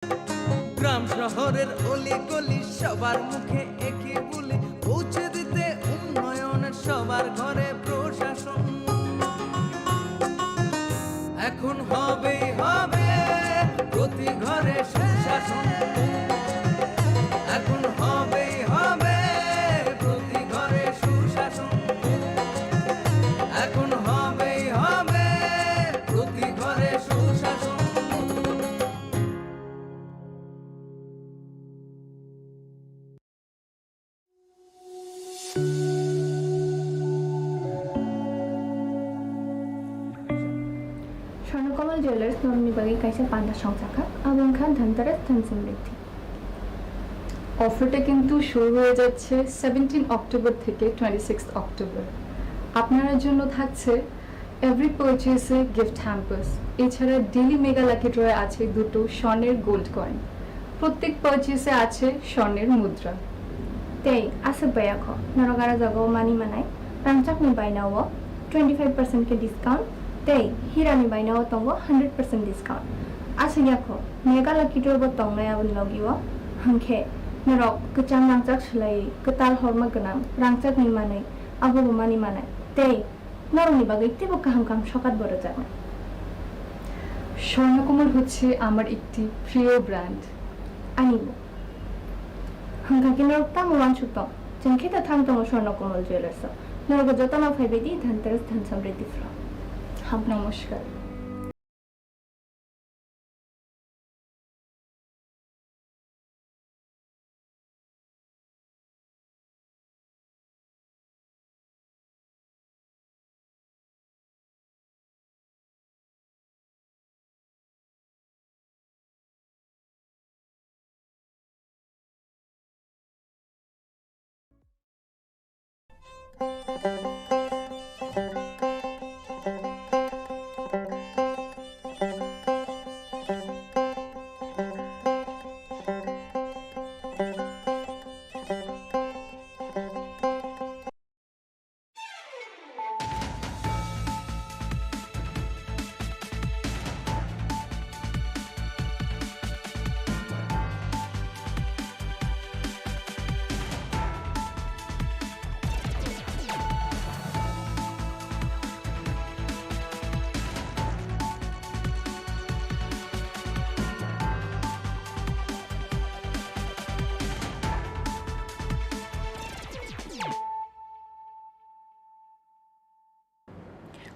গ্রাম শহরের অলি গলি সবার মুখে একই বলে পৌঁছে দিতে উন্নয়নের সবার ঘরে প্রশাসন এখন হবেই হবে প্রতি ঘরে সুশাসন এখন হবেই হবে প্রতি ঘরে সুশাসন এখন হবেই হবে প্রতি ঘরে সুশাসন স্বর্ণকমল জুয়েলার্স নবনিবাগী কাইসে পান্ডা সংখ্যা এবং খান ধনতেরাস ধন সমৃদ্ধি অফারটা কিন্তু শুরু হয়ে যাচ্ছে 17 অক্টোবর থেকে 26 অক্টোবর। আপনার জন্য থাকছে এভরি পারচেসে গিফট হ্যাম্পার্স, এছাড়া ডেলি মেগা লাকি ড্রয়ে আছে দুটো স্বর্ণের গোল্ড কয়েন, প্রত্যেক পারচেসে আছে স্বর্ণের মুদ্রা। তেই আছে বয়াখ নরগারা জাগাও মানি মানাই রাংচাকনি বাইনাও 25% के डिस्काउंट तेई हिरानी बायनाव तंगो 100% डिस्काउंट आसे याखो मेगा लकी ड्र ब तंगनाय आबन लगियो हंखे नरक कचां रांचाक सलाई कताल हरमा गनां रांचाक नि मानै आबो मानि मानाय तेई नरनि बागै तेबो काहाम काहाम सकात बড় जागोन স্বর্ণকমল হচ্ছে আমার একটি প্রিয় ব্র্যান্ড। आनिबो हंखाके नरक तामो वानसुतम जोंखेता थांतंगो स्वर्णकमल ज्वेलार्स नरक जतना फाइबेदि धनतेरस धन समृद्धि फ्लो নমস্কার।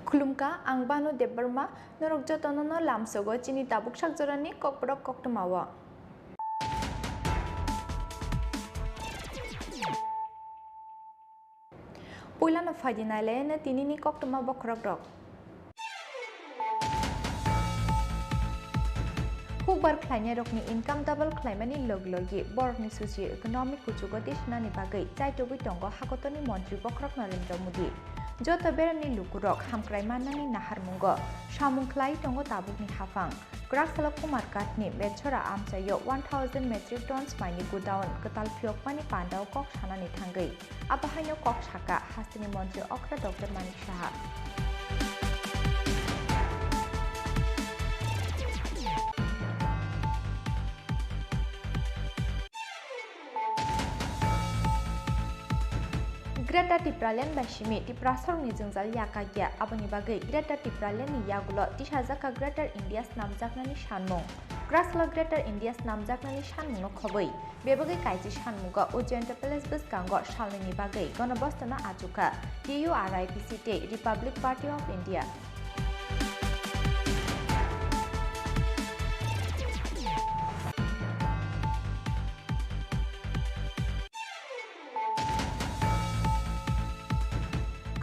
खुलुमका आं बानु देबबर्मा नरक जतननो लामसोगो चिनि दाबुक साकजरानि ककबरक कक्टमावा पुइलानो फाइदिनायलेने तिनिनि कक्टमा बखरक रक हुकबार ख्लाइने रकनि इनकाम डाबल ख्लाइमानि लगलगि बरकनि सोसियो इकोनॉमिक कुचुगो देशनानि बागै चाइटोबि टंगो हागतनि मन्त्रि बखरक नरेंद्र मोदी जत बेरानि लुकुरक हामक्राय माननानि नाहारमुंगो सामुंख्लाय टंगो ताबुकनि हाफां ग्राकसाला कुमार काटनि बेचरा आमचायो 1000 मेट्रिक टन्स माइनि गुडाउन कताल फियकमानि पान्डाव कक सानानि थांगै आबाहायनो कक साका हास्तिनि मन्त्रि अख्रा डक्टर मानिक साहा ग्रेटा टिप्रालेन बासिमि टिप्रासरनि जोंजाल याकागिया आबनि बागै ग्रेटा टिप्रालेननि यागुलो तिसाजाका ग्रेटर इन्डियास नामजाकनानि सानमुं ग्रासला ग्रेटर इन्डियास नामजाकनानि सानमुंनो खबै बेबागै काइजि सानमुंगो उज्जैन पेलेस बिस्कांगो सालनि बागै गणबस्तना आजुका TURIPCT republic party of India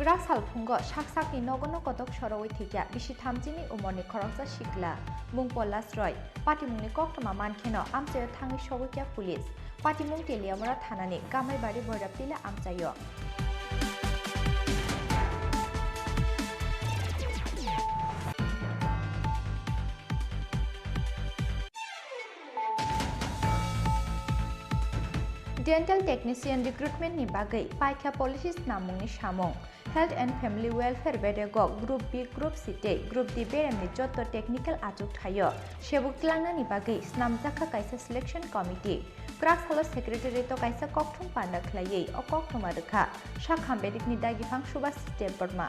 ग्राक सालफुंगो साकसाकनि नगनो कतक सरवै थिया बिसि थामजिनि उमरनि खरकसा सिक्ला मुंपला स्रय पाटिमुंनि कक्टमा मानखेनो आमचायो थाङै सवैक्या पुलिस पाटिमुं टेलियामरा थानानि गामाइबारि भैरबतिला आमचायो डेन्टल टेक्निशियन रिक्रुटमेन्टनि बागै पाइखा पलिसिस नामुंनि सामुं हेल्थ एंड फैमिली वेलफेयर बेडेगो ग्रुप बी ग्रुप सी ते ग्रुप डी बेरेमनि जत्तो टेक्निकल आजुग थायो सेबुकलांनानि बागै स्नामजाखा कायसा सिलेक्शन कमिटी क्राकसालो सेक्रेटारि तो कायसा कक्थुम पान्दा खलायै अ कक्थुमा रोखा शाखाम बेदिकनि दागिफां सुबास स्टेप बर्मा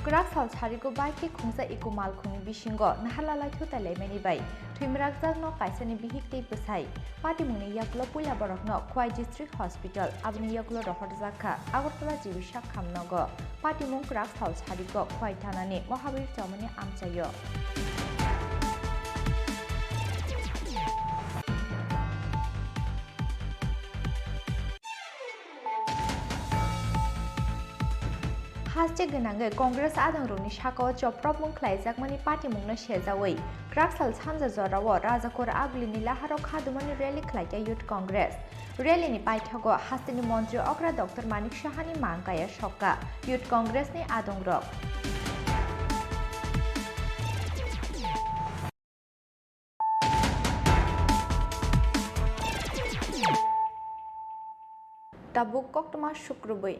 क्राकसाल सारिको बाइकि खुंसा इको मालखुंनि बिसिंगो नाहालालाय थुतालाय मेनि बाय थुइमरागजागनो कायसानि बिहिकते बसाय पाटिमुंनि याकलो पुला बरकनो खवाइ डिस्ट्रिक्ट हॉस्पिटल आबनि याकलो रहरजाखा आगरतला जिबिसा खामनगो पाटिमुं क्राकसाल सारिको खवाइ थानानि महाबीर चौमनि आमचायो हास्टे गोनाङै कंग्रेस आदंरुनि शाखाव चप्रब मुंख्लायजाकमानि पार्टी मुंनो शेजावै क्राकसाल सानजा जराव राजाखर आगुलिनि लाहाराव खादुमानि रैली खलायया यूथ कांग्रेस रैलीनि बायथागो हास्टेनि मन्त्री अग्रा डॉक्टर मानिक साहानि मांगाया शक्का यूथ कांग्रेसनि आदंरक ताबुक कक्टमा शुक्रबै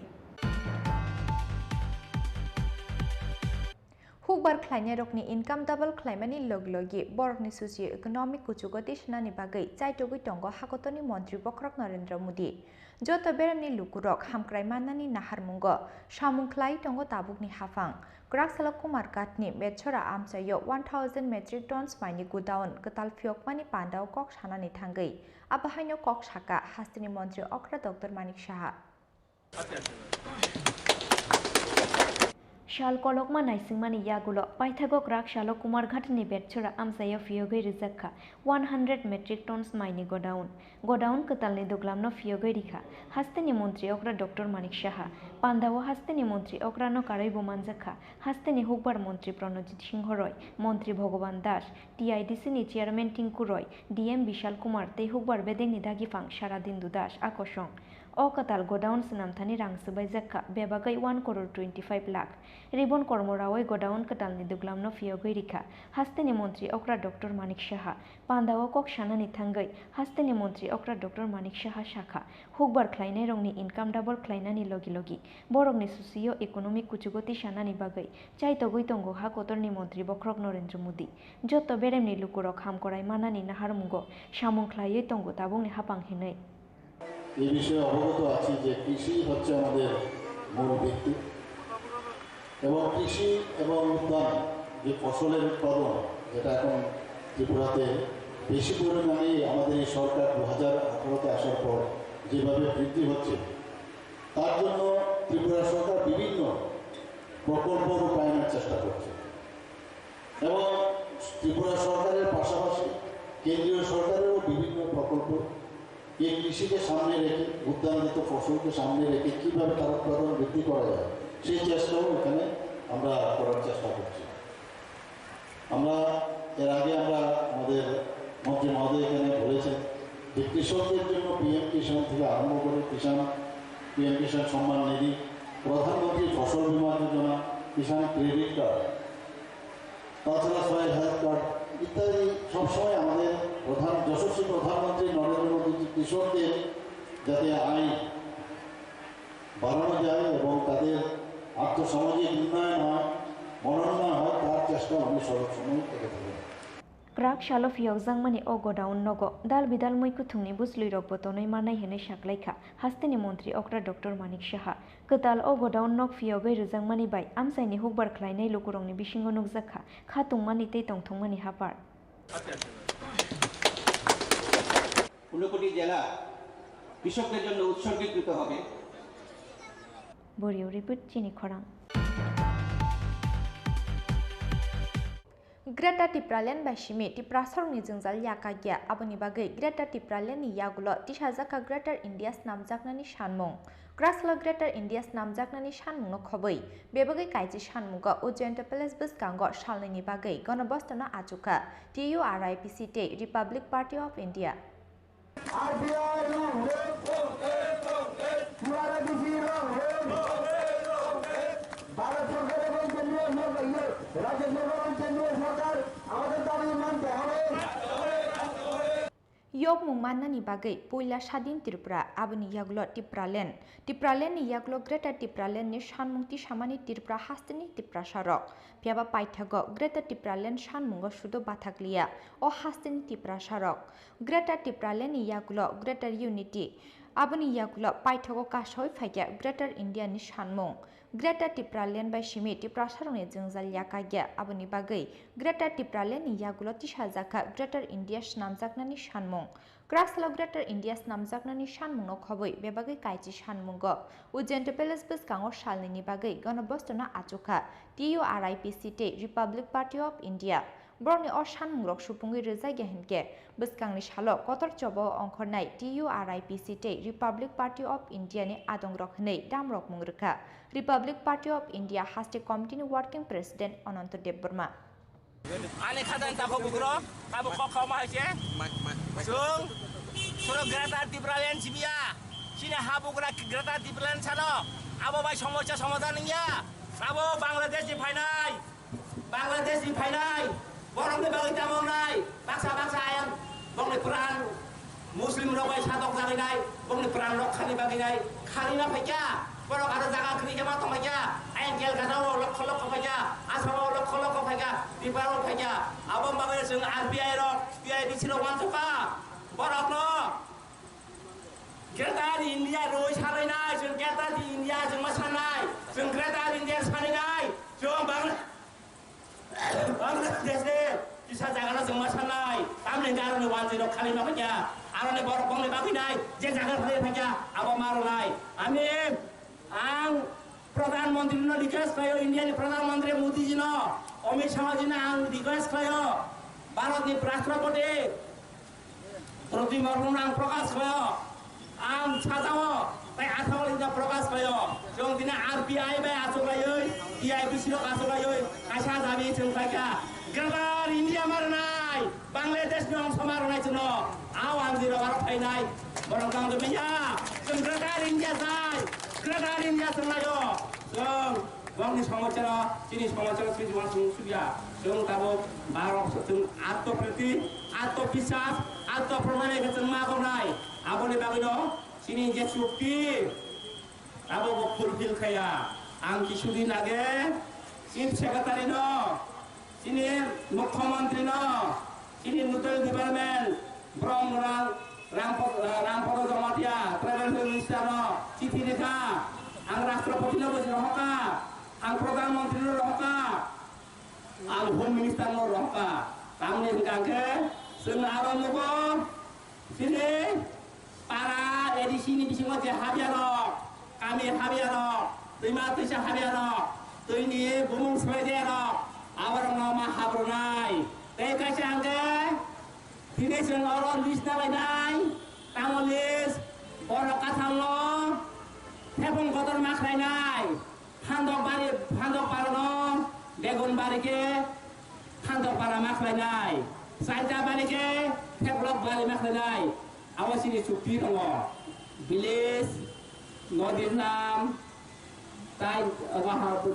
हुकबार ख्लायनाय रकनि इनकाम डाबल ख्लायमानि लगलगि बरकनि सुचि इकोनॉमिक कुचुगति सनानि बागै चाइटोगै टंगो हाकतनि मन्त्री बख्रक नरेंद्र मोदी जत बेरामनि लुकुरक हामक्राय माननानि नाहारमुंग सामुंख्लाय टंगो ताबुकनि हाफां क्राकसाला कुमारकाटनि मेटसरा आमचायो 1000 मेट्रिक टन्स माइनि गुडाउन गताल फियकमानि पान्डाव कक सानानि थांगै आबाहायनो कक साका हास्तिनि मन्त्री अक्रा डॉक्टर मानिक साहा शाल कलकमा नाइसिंमानि यागुलो पाइथागो क्राक शालो कुमारघाटनि बेटसरा आमसाया फियोगै रिजाखा 100 मेट्रिक टन्स माइनि गोडाउन कतालनि दुगलामनो फियोगै रिखा हास्तेनि मन्त्री अक्रा डॉक्टर मानिक साहा पान्डावो हास्तेनि मन्त्री अक्रानो कारै बोमानजाखा हास्तेनि हुकबार मन्त्री प्रणजित सिंह रय मन्त्री भगवान दास टीआईडीसी नि चेयरमैन टिंकु रय डीएम विशाल कुमार ते हुकबार बेदेंनि दागिफां सारादिन्दु दास आकर्षण अ कताल गोडाउन सनामथानि रांसुबाय जाखा बेबागै 1 करोड़ 25 लाख रिबन कर्मरावै गोडाउन कतालनि दुगलामनो फियोगै रिखा हास्तेनि मन्त्री अक्रा डॉक्टर मानिक साहा पान्डावो कक सानानि थांगै हास्तेनि मन्त्री अक्रा डॉक्टर मानिक साहा शाखा हुकबार ख्लायनाय रंनि इनकाम डाबल ख्लायनानि लगी बरकनि सुसियो इकोनॉमिक कुचुगति सानानि बागै चाइतोगै टंगो हा कोटरनि मन्त्री बख्रक नरेंद्र मोदी जत बेरेमनि लुकुरक हामकराय मानानि नाहारमुंगो सामुंख्लायै टंगो ताबुंनि हापां हिनै এই বিষয়ে অবগত আছি যে কৃষি হচ্ছে আমাদের মূল ভিত্তি এবং কৃষি এবং উদ্যান যে ফসলের উৎপাদন যেটা এখন ত্রিপুরাতে বেশি পরিমাণে আমাদের এই সরকার 2018-তে আসার পর যেভাবে বৃদ্ধি হচ্ছে তার জন্য ত্রিপুরা সরকার বিভিন্ন প্রকল্প রূপায়ণের চেষ্টা করছে এবং ত্রিপুরা সরকারের পাশাপাশি কেন্দ্রীয় সরকারেরও বিভিন্ন প্রকল্প এই কৃষিকে সামনে রেখে উদ্যানজাত ফসলকে সামনে রেখে কীভাবে তার উৎপাদন বৃদ্ধি করা যায় সেই চেষ্টাও এখানে আমরা করার চেষ্টা করছি আমরা এর আগে আমাদের মন্ত্রী মহোদয় এখানে বলেছেন যে কৃষকদের জন্য পিএম কিষাণ থেকে আরম্ভ করে পিএম কিষাণ সম্মান নিধি প্রধানমন্ত্রী ফসল বীমা যোজনা কিষাণ ক্রেডিট কার্ড তাছাড়া সয়েল হেলথ কার্ড ইত্যাদি সবসময় আমাদের যশস্বী প্রধানমন্ত্রী নরেন্দ্র মোদী কৃষকদের যাতে আয় বাড়ানো যায় এবং তাদের আর্থসামাজিক উন্নয়ন হয় মনোন্নয়ন হয় তার চেষ্টা আমি সবসময় করে থাকি क्राक शालो फियकजांगमानि अ गोडाउन नगो दाल बिदाल मैकुथुंनि बुसलुइ रक बतनै मानाय हेनै साख्लायखा हास्तेनि मन्त्री अक्रा डॉक्टर मानिक साहा कताल अ गोडाउन नग फियगै रिजांगमानि बाय आमसाइनि हुकबार ख्लायनाय लुकुरंनि बिसिंगो नुकजाखा खातुंमानि तै तंथंमानि हापार ঊনকোটি জেলা কৃষকদের জন্য উৎসর্গীকৃত হবে বরিও রিপুট চিনি খরাং ग्रेटा टिप्रालेन बासिमि टिप्रासरनि जोंजाल याकागिया आबनि बागै ग्रेटा टिप्रालेननि यागुलो तिसाजाका ग्रेटर इन्डियास नामजाकनानि सानमुं क्रासला ग्रेटर इन्डियास नामजाकनानि सानमुंनो खबै बेबागै काइजि सानमुंगा उज्जैन पेलेस बिसकांगो सालनैनि बागै गणबस्तनो आचुका TURIPC ते republic party of India Bharat सरकार এবং কেন্দ্রীয় সরকার রাজ্য সরকার এবং কেন্দ্রীয় সরকার yok mungmanani bagai poila sadin Tripura aboni yaglo Tipralen ni yaglo Greater Tipralen ni shanmungti samani Tripura hastini Tripura sarok piaba paithago Greater Tipralen shanmungo sudo bathakliya o hastini Tripura sarok Greater Tipralen ni yaglo Greater Unity aboni yaglo paithago kasoi phaigya Greater India ni shanmung Greater Tipralen by Shimi Tripura sarongni jungzal yakagya aboni bagai Greater Tipralen ni yaglo tisajaka Greater India snamjaknani shanmung Kraslo Greater India snamjaknani shanmungno khoboi bebagai kaichi shanmungo Ujento Palace Biskango shalni bagai ganobostona achuka TURIPC te Republic Party of India Borni o shanmungrok supungi rezai gehenke Biskangni shalo kotor chobo ongkhornai TURIPC te Republic Party of India ni adongrok hnei damrok mungrika Republic Party of India haste committee working president Ananta Debburma Ani khadan ta bugro ta bu kok ma haise sung suro Greater Tipralen sibia sini habugra Greater Tipralen sano abo bai সমস্যা সমাধান নিয়া abo Bangladesh ni phainai borong ni bagai tamong nai bangsa ayam bong ni peran muslim ro bai sadok jari nai bong ni peran rok khani bagai nai khani na phaika borok ada jaga khri jama tongmaja engkel kadao lok phaika asamo lok phaika dibaro phaika abo bagai sung RBI ro PI bisilo wantoka borok no Greater India roi sarai nai sung Greater India sung masanai sung Greater India sarai nai sung Bangladesh ni bisa jaga sung masanai tamne garo ni wanji ro khali na phaika arone borok bong ni bagai nai je jaga khali phaika abo maro nai ami ang प्रधानमन्त्री न request कयो इन्डियानी प्रधानमन्त्री मोदीजी न अमित शाहजी न ang request कयो भारतनी राष्ट्रपति Draupadi Murmu ang प्रकाश कयो ang साजाओ तै आथावल इन प्रकाश कयो जों दिना RBI बाय आसोगायो DIBC रो आसोगायो कासा दाबि जों फाइका ग्रेटर इन्डिया मारनाय बांग्लादेश नि अंश मारनाय जों आव ang दिरो बार फाइनाय बरं गांग दमिया जों ग्रेटर इन्डिया जाय Greater India terlayo, sung, bang ni समाचार, sini समाचार sini jual sung sudia, sung tabu barok sung atau preti, atau pisah, atau permainan kecil makan nai, abu ni bagi dong, sini je cuti, abu bukul bil kaya, angki sudi nage, sini sekretari no, sini Mukhamantri no, sini Nutul Department, Brong Ramporo Jamatia, Travel Minister no, Citi Rekha, ang Rastrapati no rohka, ang Perdana Menteri no rohka, ang Home Minister no rohka. Kami ngangke, sing aron nuko, sini para edisi ni bising aja habiano, kami habiano, terima kasih habiano, tu ini bumung sepeda awak nama habrunai, kasih angke. Ini sing orang list na lainay, tamo list, borok kathang lo, tepung kotor mak lainay, handok para no, begun bari ke, handok para mak lainay, saja bari ke, teplok bari mak lainay, awas ini cuti no, bilis, nodir nam, tay,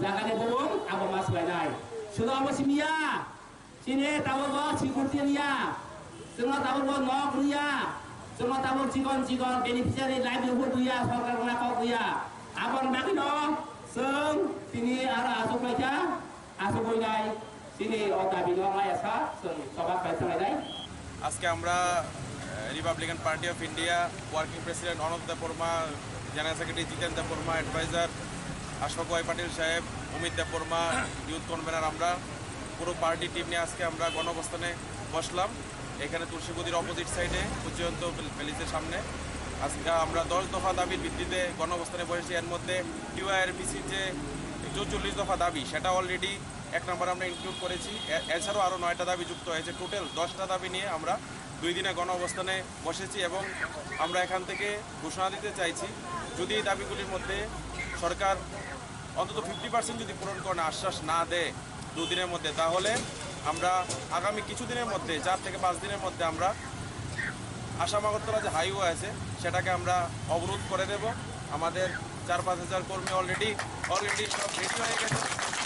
jagane burung, apa mas lainay, sudah awas mia, sini tahu lo, cikurti dia. Semua tahun lo nok dia, semua tahun cikon beneficiary livelihood dia, sorkar nakok dia. Abang bagi no, seng sini arah asuk aja, asuk boy sini otak bino laya sa, seng sobat baca lagi. আজকে আমরা Republican Party of India working president Ananta Debbarma general secretary Jiten Debbarma advisor Ashfaq Y Patil saheb Amit Debbarma youth convener আমরা পুরো party team নিয়ে আজকে আমরা গণঅবস্থানে বসলাম এখানে তুলসীপতির opposite সাইডে উজ্জয়ন্ত প্যালেসের সামনে আজকে আমরা 10 দফা দাবির ভিত্তিতে গণঅবস্থানে বসেছি এর মধ্যে টিউআইআরপিসির যে 44 দফা দাবি সেটা অলরেডি 1 নম্বর আমরা ইনক্লুড করেছি এছাড়াও আরও 9টা দাবি যুক্ত হয়েছে টোটাল 10টা দাবি নিয়ে আমরা 2 দিনে গণঅবস্থানে বসেছি এবং আমরা এখান থেকে ঘোষণা দিতে চাইছি যদি এই দাবিগুলির মধ্যে সরকার অন্তত 50% যদি পূরণ করার আশ্বাস না দেয় 2 দিনের মধ্যে তাহলে আমরা আগামী কিছুদিনের মধ্যে 4 থেকে 5 দিনের মধ্যে আমরা আসাম আগরতলা যে হাইওয়ে আছে সেটাকে আমরা অবরোধ করে দেব আমাদের 4-5 হাজার কর্মী অলরেডি সব রেডি হয়ে গেছে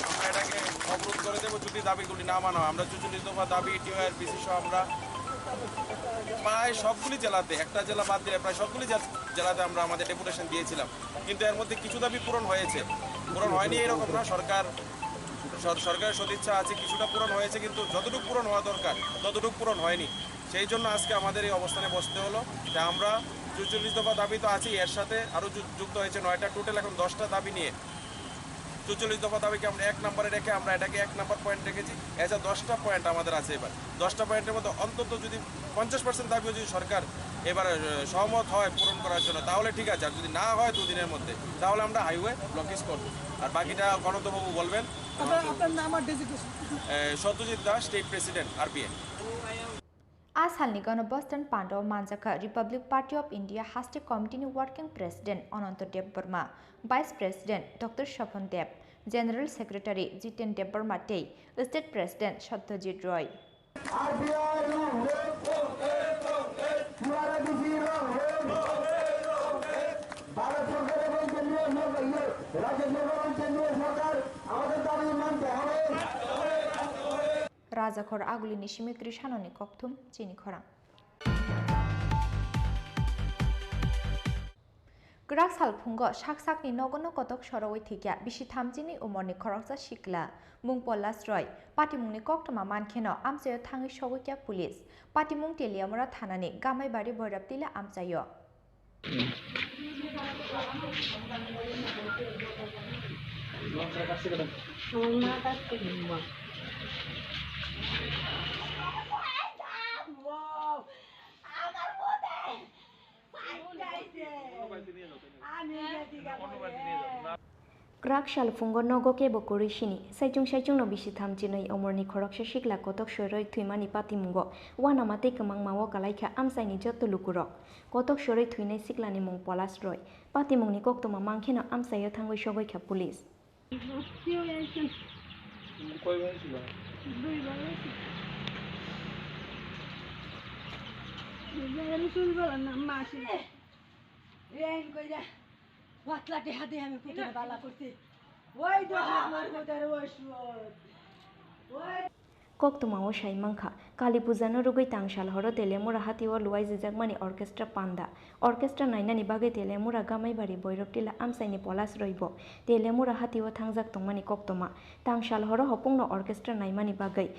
আমরা এটাকে অবরোধ করে দেব যদি দাবিগুলি না মানা হয় আমরা 44 দফা দাবি টিআরপিসি সহ আমরা প্রায় সবগুলি জেলাতে, একটা জেলা বাদ দিলে প্রায় সবগুলি জেলাতে আমরা আমাদের ডেপুটেশন দিয়েছিলাম, কিন্তু এর মধ্যে কিছু দাবি পূরণ হয়েছে, পূরণ হয়নি এরকম না। সরকারের সদিচ্ছা আছে, কিছুটা পূরণ হয়েছে, কিন্তু যতটুকু পূরণ হওয়া দরকার ততটুকু পূরণ হয়নি। সেই জন্য আজকে আমাদের এই অবস্থানে বসতে হলো। তা আমরা 44 দফা দাবি তো আছি, এর সাথে আরও যুক্ত হয়েছে 9টা, টোটাল এখন 10টা দাবি নিয়ে 44 দফা দাবিকে আমরা 1 নম্বরে রেখে আমরা এটাকে 1 নম্বর পয়েন্ট রেখেছি। এছাড়া 10টা পয়েন্ট আমাদের আছে। এবার 10টা পয়েন্টের মধ্যে অন্তত যদি 50% দাবিও যদি সরকার এবারে সহমত হয় পূরণ করার জন্য, তাহলে ঠিক আছে। আর যদি না হয় 2 দিনের মধ্যে, তাহলে আমরা হাইওয়ে ব্লকেজ করব। আর বাকিটা গণতবাবু বলবেন। Satyajit Das, state president, RPA. आज हालनि गणबस्थान पाण्डव मानजाखा रिपब्लिक पार्टी ऑफ इंडिया हास्टे कमिटीनि working president Anant Dev Varma, vice president doctor Swapan Dev, general secretary Jiten Dev Varma तै स्टेट प्रेसिडेंट सत्यजित रॉय। রাজাখর আগুলিনি সিমিক্রি সাননি ককথুম চিনি খরা গ্রাক সালফুঙ্গ সাকসাকনি নগন্য কতক সরওই থিকিয়া বিশি থামজিনি উমরনি খরকসা শিকলা মুং পল্লাস রয় পাটিমুংনি কক্তমা মানখেন আমচায় থাঙি সগৈকিয়া পুলিশ পাটিমুং টেলিয়ামরা থানানি গামাইবাড়ি ভৈরব তিলা আমচায় Krak shalfungo nogo ke bokori shini saijung no bisi thamjinoi omorni khoroksa shikla kotok shoroi thuimani patimungo wana mate kamang mawo kalaikha amsaini jotto lukurok kotok shoroi thuinai siklani mung polas roi patimungni koktoma mangkhena amsayo thangoi sogoi kha police পাতলাটি হাতে আমি কোথায় বালা করছি ওই তো আমার কোথায় Koktumao shai mangkha Kali Puja no rugoi tangshal horo telemura hatiwa luai jijagmani orchestra panda orchestra nainani bagai telemura gamai bari boirobtila amsaini polas roibo telemura hatiwa thangjak tongmani koktoma tangshal horo hopungno orchestra naimani bagai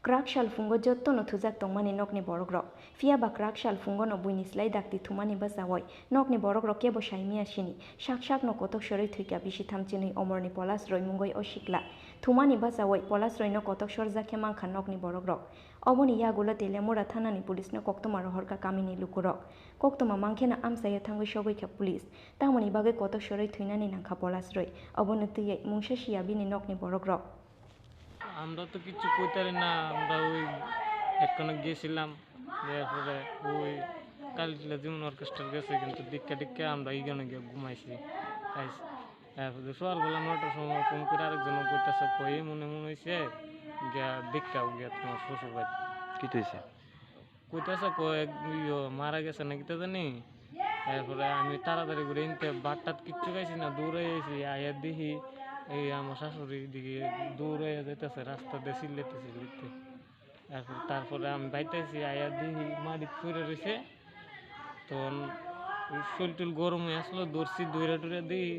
Krak shalfungo jotto no thujak tongmani nokni borokrok fiaba krak shalfungo no buini slai dakti thumani basawoi nokni borokrok kebo shaimia shini shak no kotok shoroi thuika bisi thamchini omorni polas roimungoi oshikla thumani basawoi polas roino kotok shorja khemang khan nokni borokrok oboni yagulo telemura thanani police no koktoma rohorka kamini lukurok koktoma mangkhena amsayo thangoi sogoi kha police tamoni bagai kotok shoroi thuinani nangkha polas roi oboni tuyei mungsa siabini nokni borokrok আমরা তো কিছু কইতারি না আমরা ওই একখানে গেছিলাম এরপরে ওই কালিটিলা যেমন অর্কেস্ট্রার গেছে কিন্তু দিক্কা আমরা এইখানে গিয়ে ঘুমাইছি তারপরে সকালবেলা 9টার সময় ফোন করে আরেকজন কইতেছে কই মনে হয়েছে গিয়া দিক্কাও গিয়া তোমার শ্বশুর বাড়ি কি হয়েছে কইতেছে কয়েক মারা গেছে নাকি তো জানি এরপরে আমি তাড়াতাড়ি করে ইনতে বাটটাত কিচ্ছু খাইছি না দৌড়ে গেছি আয়া দেখি এই আমার শাশুড়ি দিকে দৌড়ে যেতেছে রাস্তা দিয়ে চিল্লাইতে তারপরে আমি বাইতেছি আয়া দেখি মাটি পড়ে রয়েছে তখন শরীর টুল গরম হয়ে আসলো দৌড়ছি দৌড়ে টুরে দিই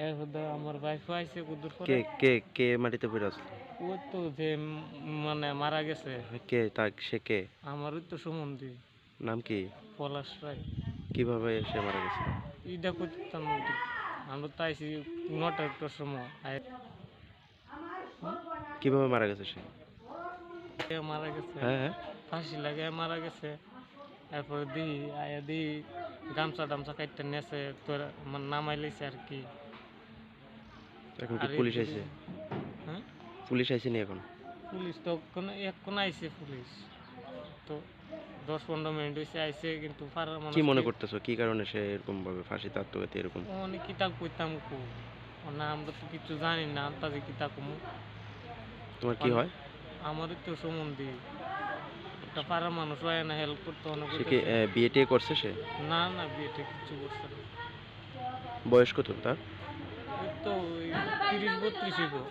এরপর আমার ওয়াইফ আইসে কুদুর কে কে কে মাটিতে পড়ে আসলো ও তো যে মানে মারা গেছে কে তা সে কে আমার তো সম্বন্ধী নাম কি পলাশ রায় কিভাবে সে মারা গেছে ইটা করতাম আমরা তো আইসি 9টার সময় কিভাবে মারা গেছে সে মারা গেছে হ্যাঁ ফাঁসি লাগে মারা গেছে এরপরে দিই আয়া দিই গামছা টামছা কাটতে নেছে তোর আমার নামাই লাইছে আর কি এখন কি পুলিশ আইছে হ্যাঁ পুলিশ আইছে নি এখন পুলিশ তো এখন আইছে পুলিশ তো 10-15 মিনিট হয়েছে আইছে কিন্তু কি মনে করতেছো কি কারণে সে এরকম ভাবে ফাঁসিতে আত্মঘাতী এরকম অনেক কিতাব কইতাম কো না আমরা তো কিছু জানি না তাদের কিতাব কমু তোমার কি হয় আমারই তো সম্বন্ধী একটা পাড়ার মানুষ হয় না হেল্প করতে অনেক বিয়েটি করছে সে না না বিয়েটা কিছু করছে না বয়স কত তার ওই তো 30-32 গো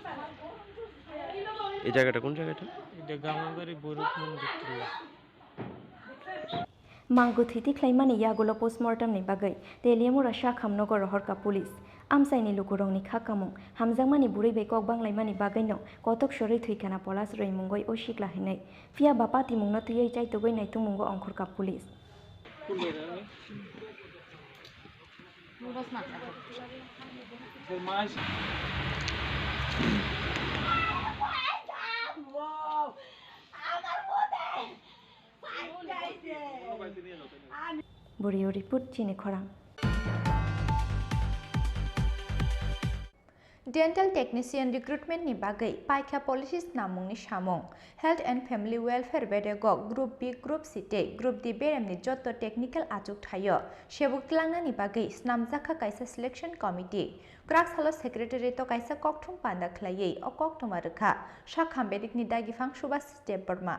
এই জায়গাটা কোন জায়গাটা এটা গামাবাড়ি বৈরব মন্দির Manggo thiti claimani yagulo postmortem ni bagai teliamura Shakhamnogor Rohorka police amsaini lukurong ni khakamung hamjangmani buri bekok banglaimani bagai no kotok shori thuikana polas roimungoi o shikla hinai fia bapati mungno tuyei chaitogoi naitumunggo ongkhorka police Burio report chini khorang Dental technician recruitment ni bagai paikha policies namungni samung health and family welfare bedego group B group C te group D berem ni jotto technical achuk thayo sebuk tlangna ni bagai snamjaka kaisa selection committee crack salo secretary to kaisa kokthum panda khlaiei o koktuma rekha shakham bedik ni dagifang subas step burma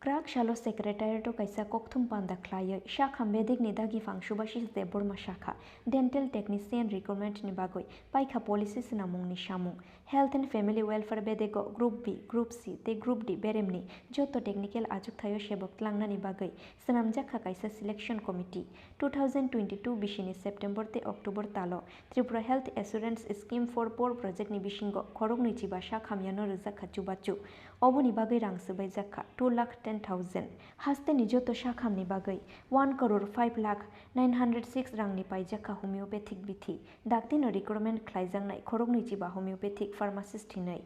Crack Shalo Secretary to Kaisa Kokthum Panda Klaya, Shakha Medic Nidagi Fang Shubashis de Burma Shakha, Dental Technician Recruitment Nibagoi, Paika Policies Namung Nishamung, Health and Family Welfare Bedego, Group B, Group C, the Group D Beremni, Joto Technical Ajuktayo Shebok Tlangna Nibagai, Sanamjaka Kaisa Selection Committee, 2022 Bishini September te October Talo, Tripura Health Assurance Scheme for Poor Project Nibishingo, Korong Nichiba Shakha Miano Rizaka Chubachu, Obuni Bagai Rang Subai Zaka, 2,10,000. Haste Nijoto Shakham Nibagai, 1 crore 5,906 Rang Nipai Jaka Homeopathic Bithi, Daktino Recruitment Klaizang Nai, Korong Nichiba Homeopathic Pharmacist Hinai.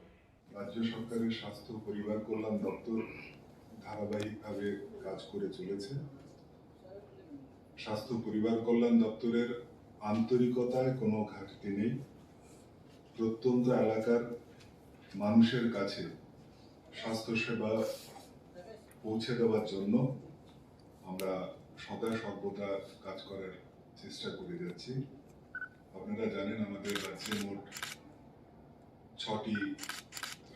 রাজ্য সরকারের স্বাস্থ্য পরিবার কল্যাণ দপ্তর ধারাবাহিকভাবে কাজ করে চলেছে স্বাস্থ্য পরিবার কল্যাণ দপ্তরের আন্তরিকতায় কোনো ঘাটতি নেই প্রত্যন্ত এলাকার মানুষের কাছে স্বাস্থ্য সেবা পৌঁছে দেওয়ার জন্য আমরা সদা সর্বদা কাজ করার চেষ্টা করে যাচ্ছি আপনারা জানেন আমাদের রাজ্যে মোট 6টি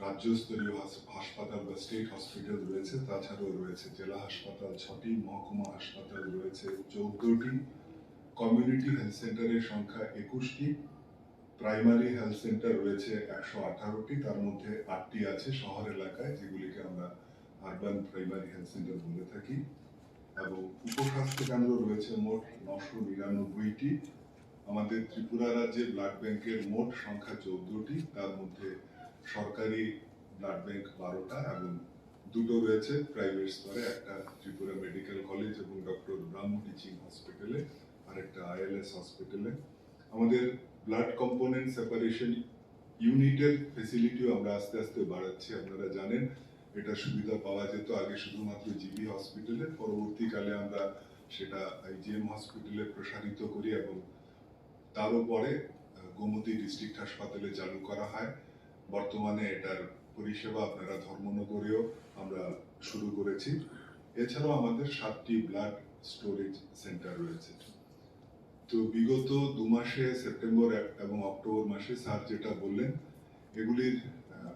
রাজ্যস্তরীয় হাসপাতাল বা স্টেট হসপিটাল রয়েছে তাছাড়াও রয়েছে জেলা হাসপাতাল 6টি মহকুমা হাসপাতাল রয়েছে 14টি কমিউনিটি হেলথ সেন্টারের সংখ্যা 21টি প্রাইমারি হেলথ সেন্টার রয়েছে 118টি তার মধ্যে 8টি আছে শহর এলাকায় যেগুলিকে আমরা আরবান প্রাইমারি হেলথ সেন্টার বলে থাকি এবং উপস্বাস্থ্য কেন্দ্র রয়েছে মোট 999টি আমাদের ত্রিপুরা রাজ্যে ব্লাড ব্যাংকের মোট সংখ্যা 14টি তার মধ্যে সরকারি ব্লাড ব্যাংক 12টা এবং দুটো রয়েছে প্রাইভেট স্তরে একটা ত্রিপুরা মেডিকেল কলেজ এবং ডক্টর ব্রাহ্ম টিচিং হসপিটালে আর একটা আইএলএস হসপিটালে আমাদের ব্লাড কম্পোনেন্ট সেপারেশন ইউনিটের ফ্যাসিলিটিও আমরা আস্তে আস্তে বাড়াচ্ছি আপনারা জানেন এটা সুবিধা পাওয়া যেত আগে শুধুমাত্র জিবি হসপিটালে পরবর্তীকালে আমরা সেটা আইজিএম হসপিটালে প্রসারিত করি এবং তারও পরে গোমতী ডিস্ট্রিক্ট হাসপাতালে চালু করা হয় বর্তমানে এটার পরিষেবা আপনারা ধর্মনগরেও আমরা শুরু করেছি এছাড়াও আমাদের 7টি ব্লাড স্টোরেজ সেন্টার রয়েছে তো বিগত 2 মাসে সেপ্টেম্বর এবং অক্টোবর মাসে স্যার যেটা বললেন এগুলির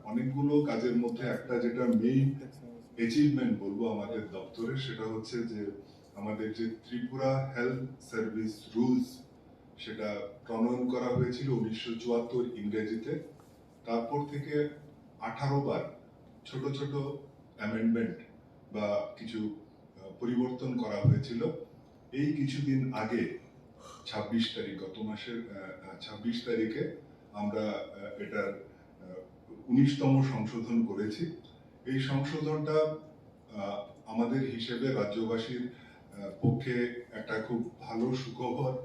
অনেকগুলো কাজের মধ্যে একটা যেটা মেইন অ্যাচিভমেন্ট বলবো আমাদের দপ্তরে সেটা হচ্ছে যে আমাদের যে ত্রিপুরা হেলথ সার্ভিস রুলস সেটা প্রণয়ন করা হয়েছিল 1974 ইংরেজিতে তারপর থেকে 18 বার ছোট ছোট অ্যামেন্ডমেন্ট বা কিছু পরিবর্তন করা হয়েছিল এই কিছুদিন আগে 26 তারিখ গত মাসের 26 তারিখে আমরা এটার 19তম সংশোধন করেছি এই সংশোধনটা আমাদের হিসেবে রাজ্যবাসীর পক্ষে একটা খুব ভালো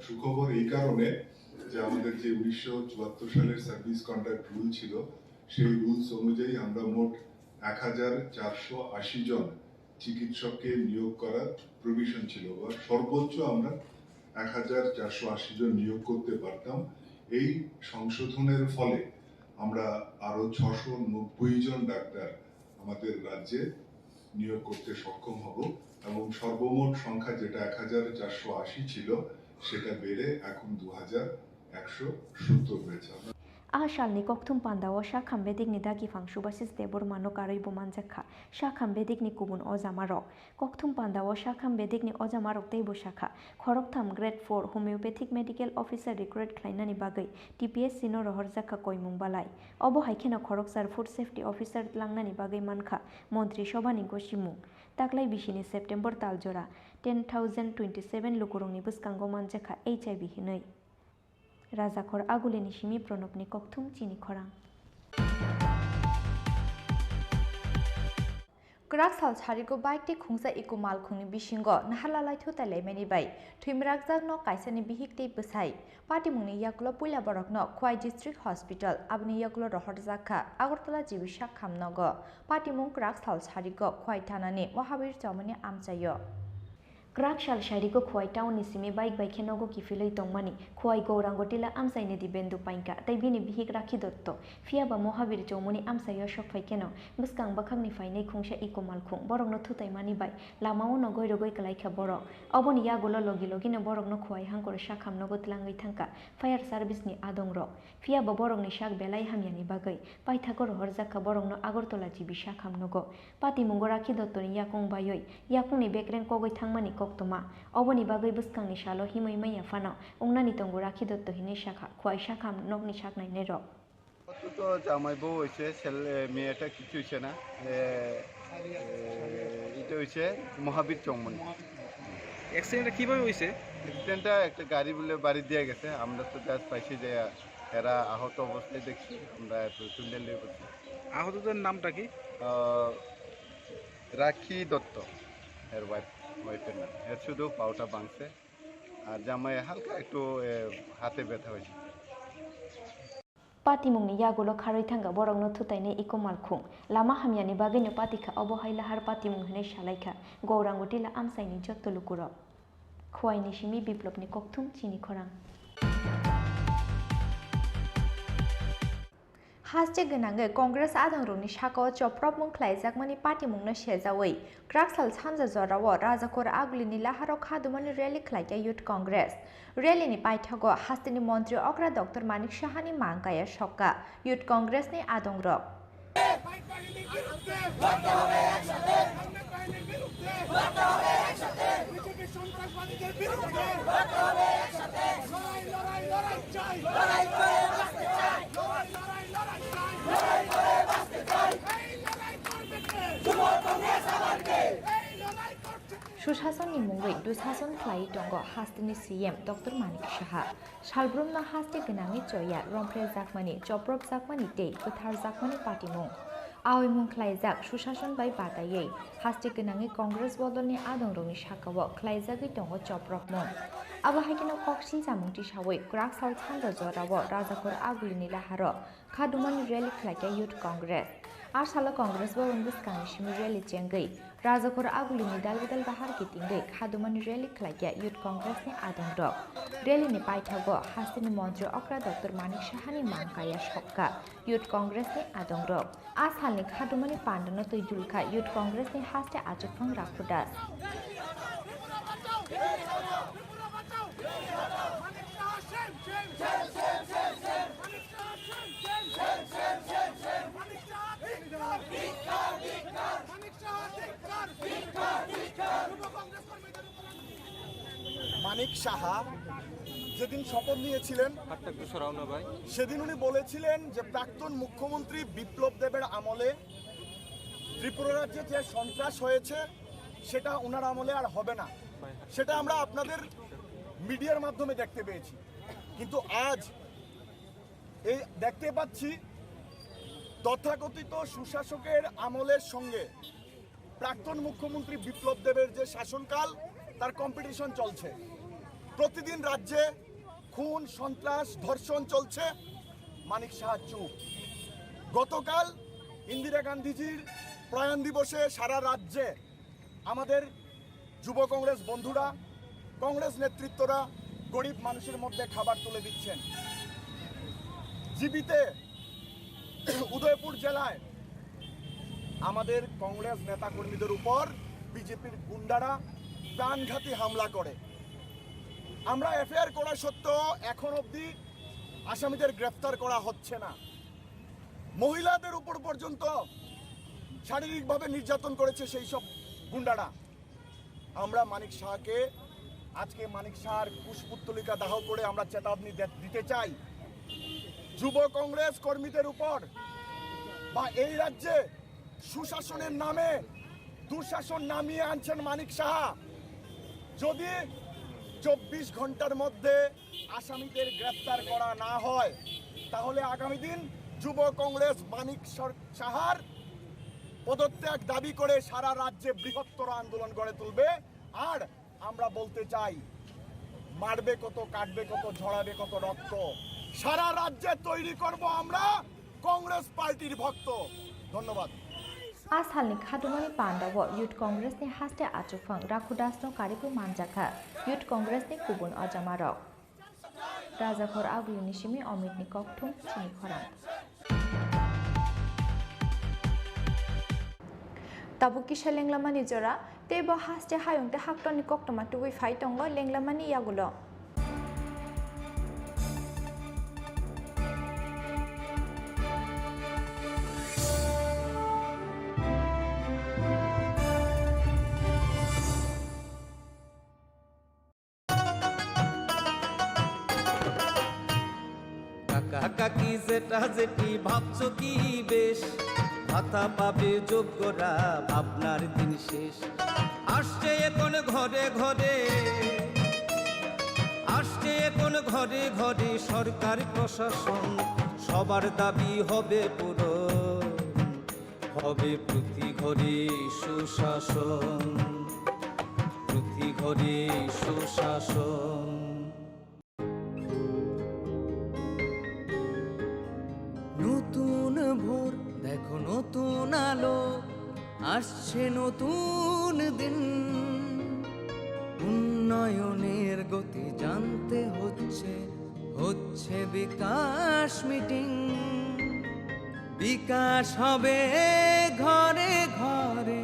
সুখবর এই কারণে যে আমাদের যে 1974 সালের সার্ভিস কন্ডাক্ট রুল ছিল সেই রুলস অনুযায়ী আমরা মোট 1480 জন চিকিৎসককে নিয়োগ করার প্রভিশন ছিল বা সর্বোচ্চ আমরা 1480 জন নিয়োগ করতে পারতাম এই সংশোধনের ফলে আমরা আরো 690 জন ডাক্তার আমাদের রাজ্যে নিয়োগ করতে সক্ষম হব এবং সর্বমোট সংখ্যা যেটা 1480 ছিল সেটা বেড়ে এখন 2170 হয়েছে Ahalni koktum pandawo shakham bedikni dagi fangsubasis debor mano karoi bomanjakha shakham bedikni kubun ojamarok koktum pandawo shakham bedikni ojamarok teibo shakha khoroktham grade 4 homeopathic medical officer recruit khlainani bagai TPSC no rohorjakha koimung balai obo haikena khoroksar food safety officer langnani bagai mankha montri sobhani gosimung taklai bisini September taljora 10027 lukurungni buskango manjakha HIV hinai Rajakor aguleni simi pronobni koktum chini khorang Kraksal charigo baikti khungsa ikumal khungni bisingo nahalalai thutalai mani bai thimrakjak no kaisani bihikti bwsai patimungni yakulo puila borokno khwai district hospital abni yakulo rohorjakha agartala jibisa khamnogo patimung kraksal charigo khwai thanani mohabir chomani amchayo Krakshal Shariko Khwai Town ni simi bike bike nogo kifiloi tongmani Khwai Gourangotila amsaini dibendu painka taibini bihik rakhi dotto fiaba mohabir chomuni amsayo shok faikeno buskang bakhang ni fainai khungsa ikomal khung borok no thutai mani bai lamao no goi rogoi kalaikha borok oboni yagulo logi logi no borok no khwai hangkor shakham nogo tlangai thangka fire service ni adongro fiaba borok ni shak belai hamyani bagai paithakor horjakha borok no agortola jibi shakham nogo pati mungo rakhi dotto ni yakung bayoi yakung ni bekreng kogoi thangmani Toma oboni bagai buskang ni shalo himai maya fana ongnani tongo rakhi dotto hine shakha khwai shakham nokni shaknai ne ro তো জামাই বউ হয়েছে ছেলে মেয়েটা কিছু হয়েছে না এটা হয়েছে মহাবীর চৌমনি অ্যাক্সিডেন্টটা কিভাবে হয়েছে অ্যাক্সিডেন্টটা একটা গাড়ি বলে বাড়ি দিয়ে গেছে আমরা তো জাস্ট পাইছি যে এরা আহত অবস্থায় দেখছি আমরা তুলে নিয়ে বলছি আহতদের নামটা কি রাখি দত্ত এর ওয়াইফের নাম এর শুধু পাউটা ভাঙছে আর জামাই হালকা একটু হাতে ব্যথা হয়েছে Patimungni yagulo kharoi thanga borok no thutainai ikomal khung lama hamyani bagai no patikha obo haila har patimung hne shalaikha Gourangotila amsaini jotto lukuro khwai ni simi biplopni kokthum chini khorang Hasje gonange Congress adangrungni sakao choprop mung khlaijakmani patimungno sejawoi Kraksal chanja jorao rajakor agulini laharo khadumani rally khlaita Youth Congress rally ni paithago hastini mantri okra Dr. Manik Shahani mangkaya shokka Youth Congress ni adongrok Sushasoni mungoi dusason khlai tongo hastini CM Dr. Manik Shaha Shalbrumna haste gonangi choya rompre jakmani choprop jakmani tei kuthar jakmani patimung Aoi mung khlaijak sushasson bai batayei haste gonangi Congress bodolni adongrongni sakao khlaijagui tongo choprop mung abo haikino koksil jamungti sawoi Kraksal chanja jorao rajakor agulini laharo khadumani rally khlaika Youth Congress আর সালা কংগ্রেস ভবন বুস্কানি Simi rally চেঙ্গই রাজাখর আগুলিনি দালবিদাল বাহার কিতিঙ্গই খাদুমানি rally খ্লাইয়া youth কংগ্রেসনি আদংরক রেলিনি পাইথাগো Hasini মন্ত্রী অকরা doctor মানিক Sahani মাংকায়া সক্কা youth কংগ্রেসনি আদংরক আজ হালনি খাদুমানি পান্ডানো তৈজুলখা youth কংগ্রেসনি হাস্তে আচকফাং রাখুদাস Manik Saha যেদিন শপথ নিয়েছিলেন সেদিন উনি বলেছিলেন যে প্রাক্তন মুখ্যমন্ত্রী বিপ্লব দেবের আমলে ত্রিপুরা রাজ্যে যে সন্ত্রাস হয়েছে সেটা ওনার আমলে আর হবে না সেটা আমরা আপনাদের মিডিয়ার মাধ্যমে দেখতে পেয়েছি কিন্তু আজ এই দেখতে পাচ্ছি তথাকথিত সুশাসকের আমলের সঙ্গে প্রাক্তন মুখ্যমন্ত্রী বিপ্লব দেবের যে শাসনকাল তার কম্পিটিশন চলছে প্রতিদিন রাজ্যে খুন সন্ত্রাস ধর্ষণ চলছে মানিক সাহা চুপ গতকাল ইন্দিরা গান্ধীজির প্রয়াণ দিবসে সারা রাজ্যে আমাদের যুব কংগ্রেস বন্ধুরা কংগ্রেস নেতৃত্বরা গরিব মানুষের মধ্যে খাবার তুলে দিচ্ছেন জীবিতে উদয়পুর জেলায় আমাদের কংগ্রেস নেতাকর্মীদের উপর বিজেপির গুন্ডারা প্রাণঘাতী হামলা করে আমরা এফআইআর করা সত্ত্বেও এখন অবধি আসামিদের গ্রেফতার করা হচ্ছে না। মহিলাদের উপর পর্যন্ত শারীরিকভাবে নির্যাতন করেছে সেই সব গুন্ডারা। আমরা মানিক শাহকে আজকে মানিক শাহর পুষ্পোত্তলিকা দাহ করে আমরা চেতাবনী দিতে চাই। যুব কংগ্রেস কর্মীদের উপর বা এই রাজ্যে সুশাসনের নামে দুঃশাসন নামিয়ে আনছেন মানিক শাহ। যদি 24 ঘন্টার মধ্যে আসামিদের গ্রেফতার করা না হয় তাহলে আগামী দিন যুব কংগ্রেস মানিক শাহর পদত্যাগ দাবি করে সারা রাজ্যে বৃহত্তর আন্দোলন গড়ে তুলবে। আর আমরা বলতে চাই, মারবে কত, কাটবে কত, ঝরাবে কত রক্ত, সারা রাজ্যে তৈরি করব আমরা কংগ্রেস পার্টির ভক্ত। ধন্যবাদ। आसालनि खादुमानि पान्डाव युथ कांग्रेसनि हास्ते आचुफां राखुदासनो कारिबो मानजाखा युथ कांग्रेसनि गुबुन अजामारक राजाखर आगुलिनि सिमि अमितनि ककथुम चिनि खरां ताबु किसा लेंलामानि जरा तेबो हास्ते हायुंते हाक्टनि कक्टमा टुबि फाइटंग लेंलामानि यागुलो কাকি যেটা যেটি ভাবছো কি বেশ, ভাতা পাবে যোগ্যরা ভাবনার দিন শেষ। আসছে এখন ঘরে ঘরে, আসছে এখন ঘরে ঘরে সরকার প্রশাসন, সবার দাবি হবে পূরণ, হবে প্রতি ঘরে সুশাসন, প্রতি ঘরে সুশাসন। নতুন ভোর দেখো নতুন আলো, আসছে নতুন দিন, উন্নয়নের গতি জানতে হচ্ছে, হচ্ছে বিকাশ মিটিং। বিকাশ হবে ঘরে ঘরে,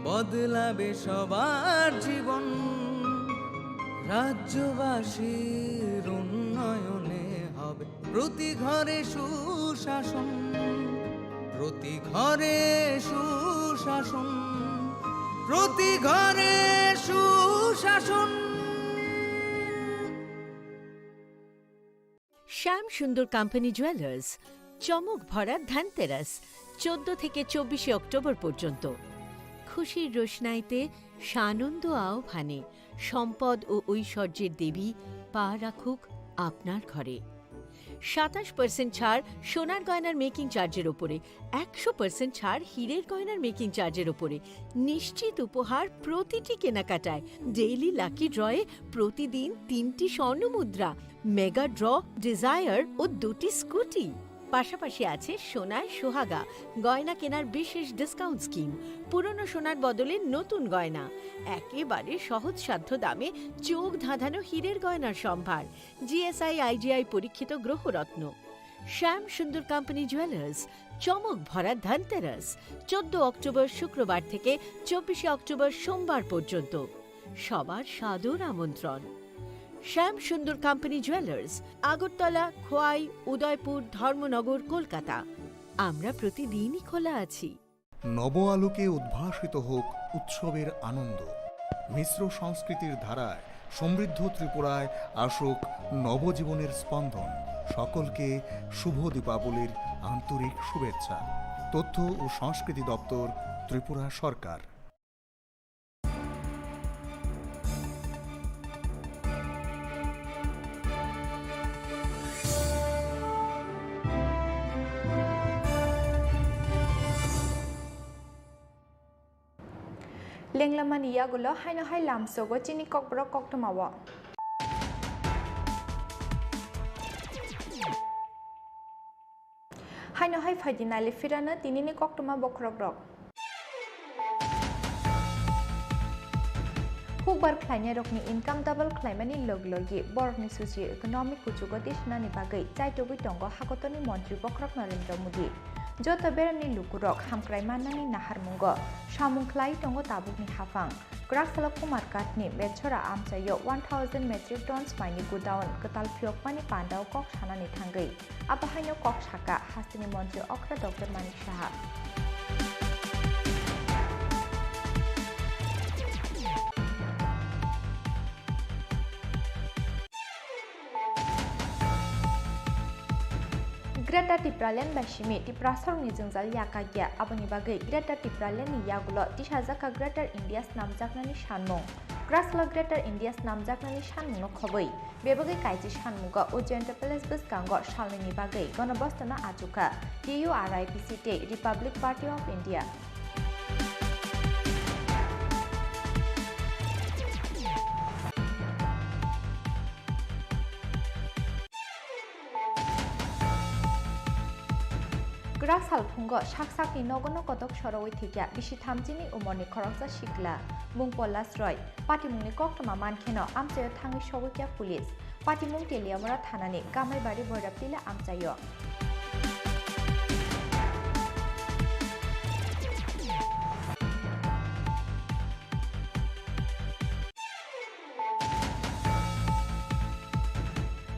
বদলাবে সবার জীবন, রাজ্যবাসীর উন্নয়নে হবে প্রতি ঘরে সুশাসন, প্রতি ঘরে সুশাসন, প্রতি ঘরে সুশাসন। শ্যাম সুন্দর কোম্পানি জুয়েলার্স চমক ভরা ধানতেরাস 14 থেকে 24 অক্টোবর পর্যন্ত। খুশির রোশনাইতে সানন্দ আহ্বানে সম্পদ ও ঐশ্বর্যের দেবী পা রাখুক আপনার ঘরে। 27% ছাড় সোনার গয়নার মেকিং চার্জের ওপরে, 100% ছাড় হীরের গয়নার মেকিং চার্জের ওপরে, নিশ্চিত উপহার প্রতিটি কেনাকাটায়, ডেইলি লাকি ড্রয়ে প্রতিদিন 3টি স্বর্ণ মুদ্রা, মেগা ড্র, ডিজায়ার ও 2টি স্কুটি। পাশাপাশি আছে সোনায় সোহাগা গয়না কেনার বিশেষ ডিসকাউন্ট স্কিম, পুরনো সোনার বদলে নতুন গয়না, একেবারে সহজসাধ্য দামে চোখ ধাঁধানো হীরের গয়নার সম্ভার, জিএসআই আইজিআই পরীক্ষিত গ্রহরত্ন। শ্যাম সুন্দর কোম্পানি জুয়েলার্স চমক ভরা ধনতেরাস 14 অক্টোবর শুক্রবার থেকে 24 অক্টোবর সোমবার পর্যন্ত। সবার সাদর আমন্ত্রণ। শ্যাম সুন্দর কোম্পানি জুয়েলার্স, আগরতলা, খোয়াই, উদয়পুর, ধর্মনগর, কলকাতা। আমরা প্রতিদিনই খোলা আছি। নব আলোকে উদ্ভাসিত হোক উৎসবের আনন্দ, মিশ্র সংস্কৃতির ধারায় সমৃদ্ধ ত্রিপুরায় আসুক নবজীবনের স্পন্দন। সকলকে শুভ দীপাবলির আন্তরিক শুভেচ্ছা। তথ্য ও সংস্কৃতি দপ্তর, ত্রিপুরা সরকার। लेंलामानि यागुलो हायनो हाय लामसोगो चिनि kokborok koktomawo हायनो hi फाइदिनाले फिरानो तिनिनि koktoma bokrok rok Kokborok khlainai rokni income double khlaimani loglogi borokni socio economic kuchugo dishnani bagai chaitobui tongo hakotoni mantri bokrok Narendra Modi joto berani lukurok hamkrai manani naharmungo samung khlai tongo tabukni hafang Graksalo Kumar Katni Betchora Amchayo 1000 metric tons maini gudaun ketal phiok mani pandao kok sanani thangai abahaino kok saka hastini montri okra Dr. Manik Saha Greta Tipralian Bashimi Tiprasor ni Jungjal Yakagya Aboni Bagai Greta Tipralian ni Yagulo Tishazaka Greater India's Namjaknani Shanmung Graslo Greater India's Namjaknani Shanmung no Khoboi Bebagai Kaiji Shanmuga Ujenta Palace Buskango Shalini Bagai Gonabostana Achuka TURIPCT Republic Party of India Grak salphungo saksak ni nogono kotok soroi thikya bisi thamjini umorni khoroksa shikla mungpol lasroi patimungni koktoma mankheno amchayo thangi sogokya police patimung teliamora thanani gamaibari boiraptila amchayo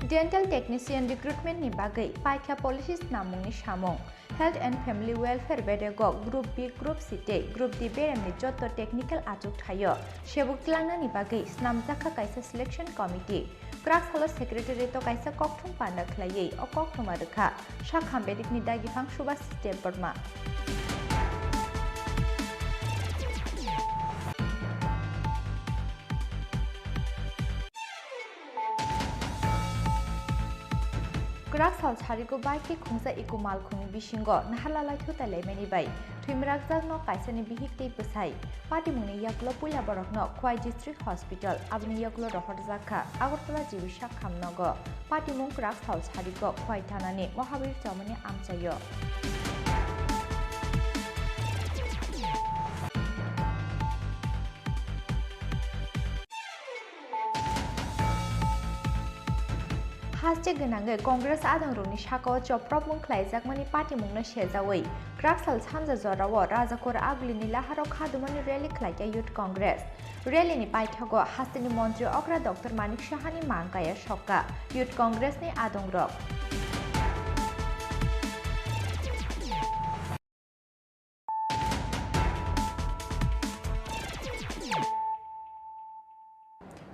Dental technician recruitment ni bagai paikha policies namungni samung Health and Family Welfare Bedego Group B Group C te Group D beremni jotto technical achuk thayo sebuk tlangna ni bagai snamjaka kaisa selection committee Krak Salo Secretary to kaisa kokthum panda khlaiei o kokthuma rekha shakham bedik ni dagi phang subas system perma Grak sal charigo baiki khungsa ikumal khungni bisingo nahalalai thutalai mani bai thimrak jagno kaisani bihikti pesai patimungni yaklo puila borokno khwai district hospital abni yaklo rohor jakha agartala jibishak khamnogo patimung Grak sal charigo khwai thanani mohabir chamani amchayo Hasje genange Congress adang roni shako choprop mung khlaijak mani party mungna shejawai Kraksal chanja jorawo rajakor aglini laharo khadumani rally khlaikya youth congress rally ni paithago hastini montri okra Dr. Manik Sahani mangkaya shokka youth congress ni adang rok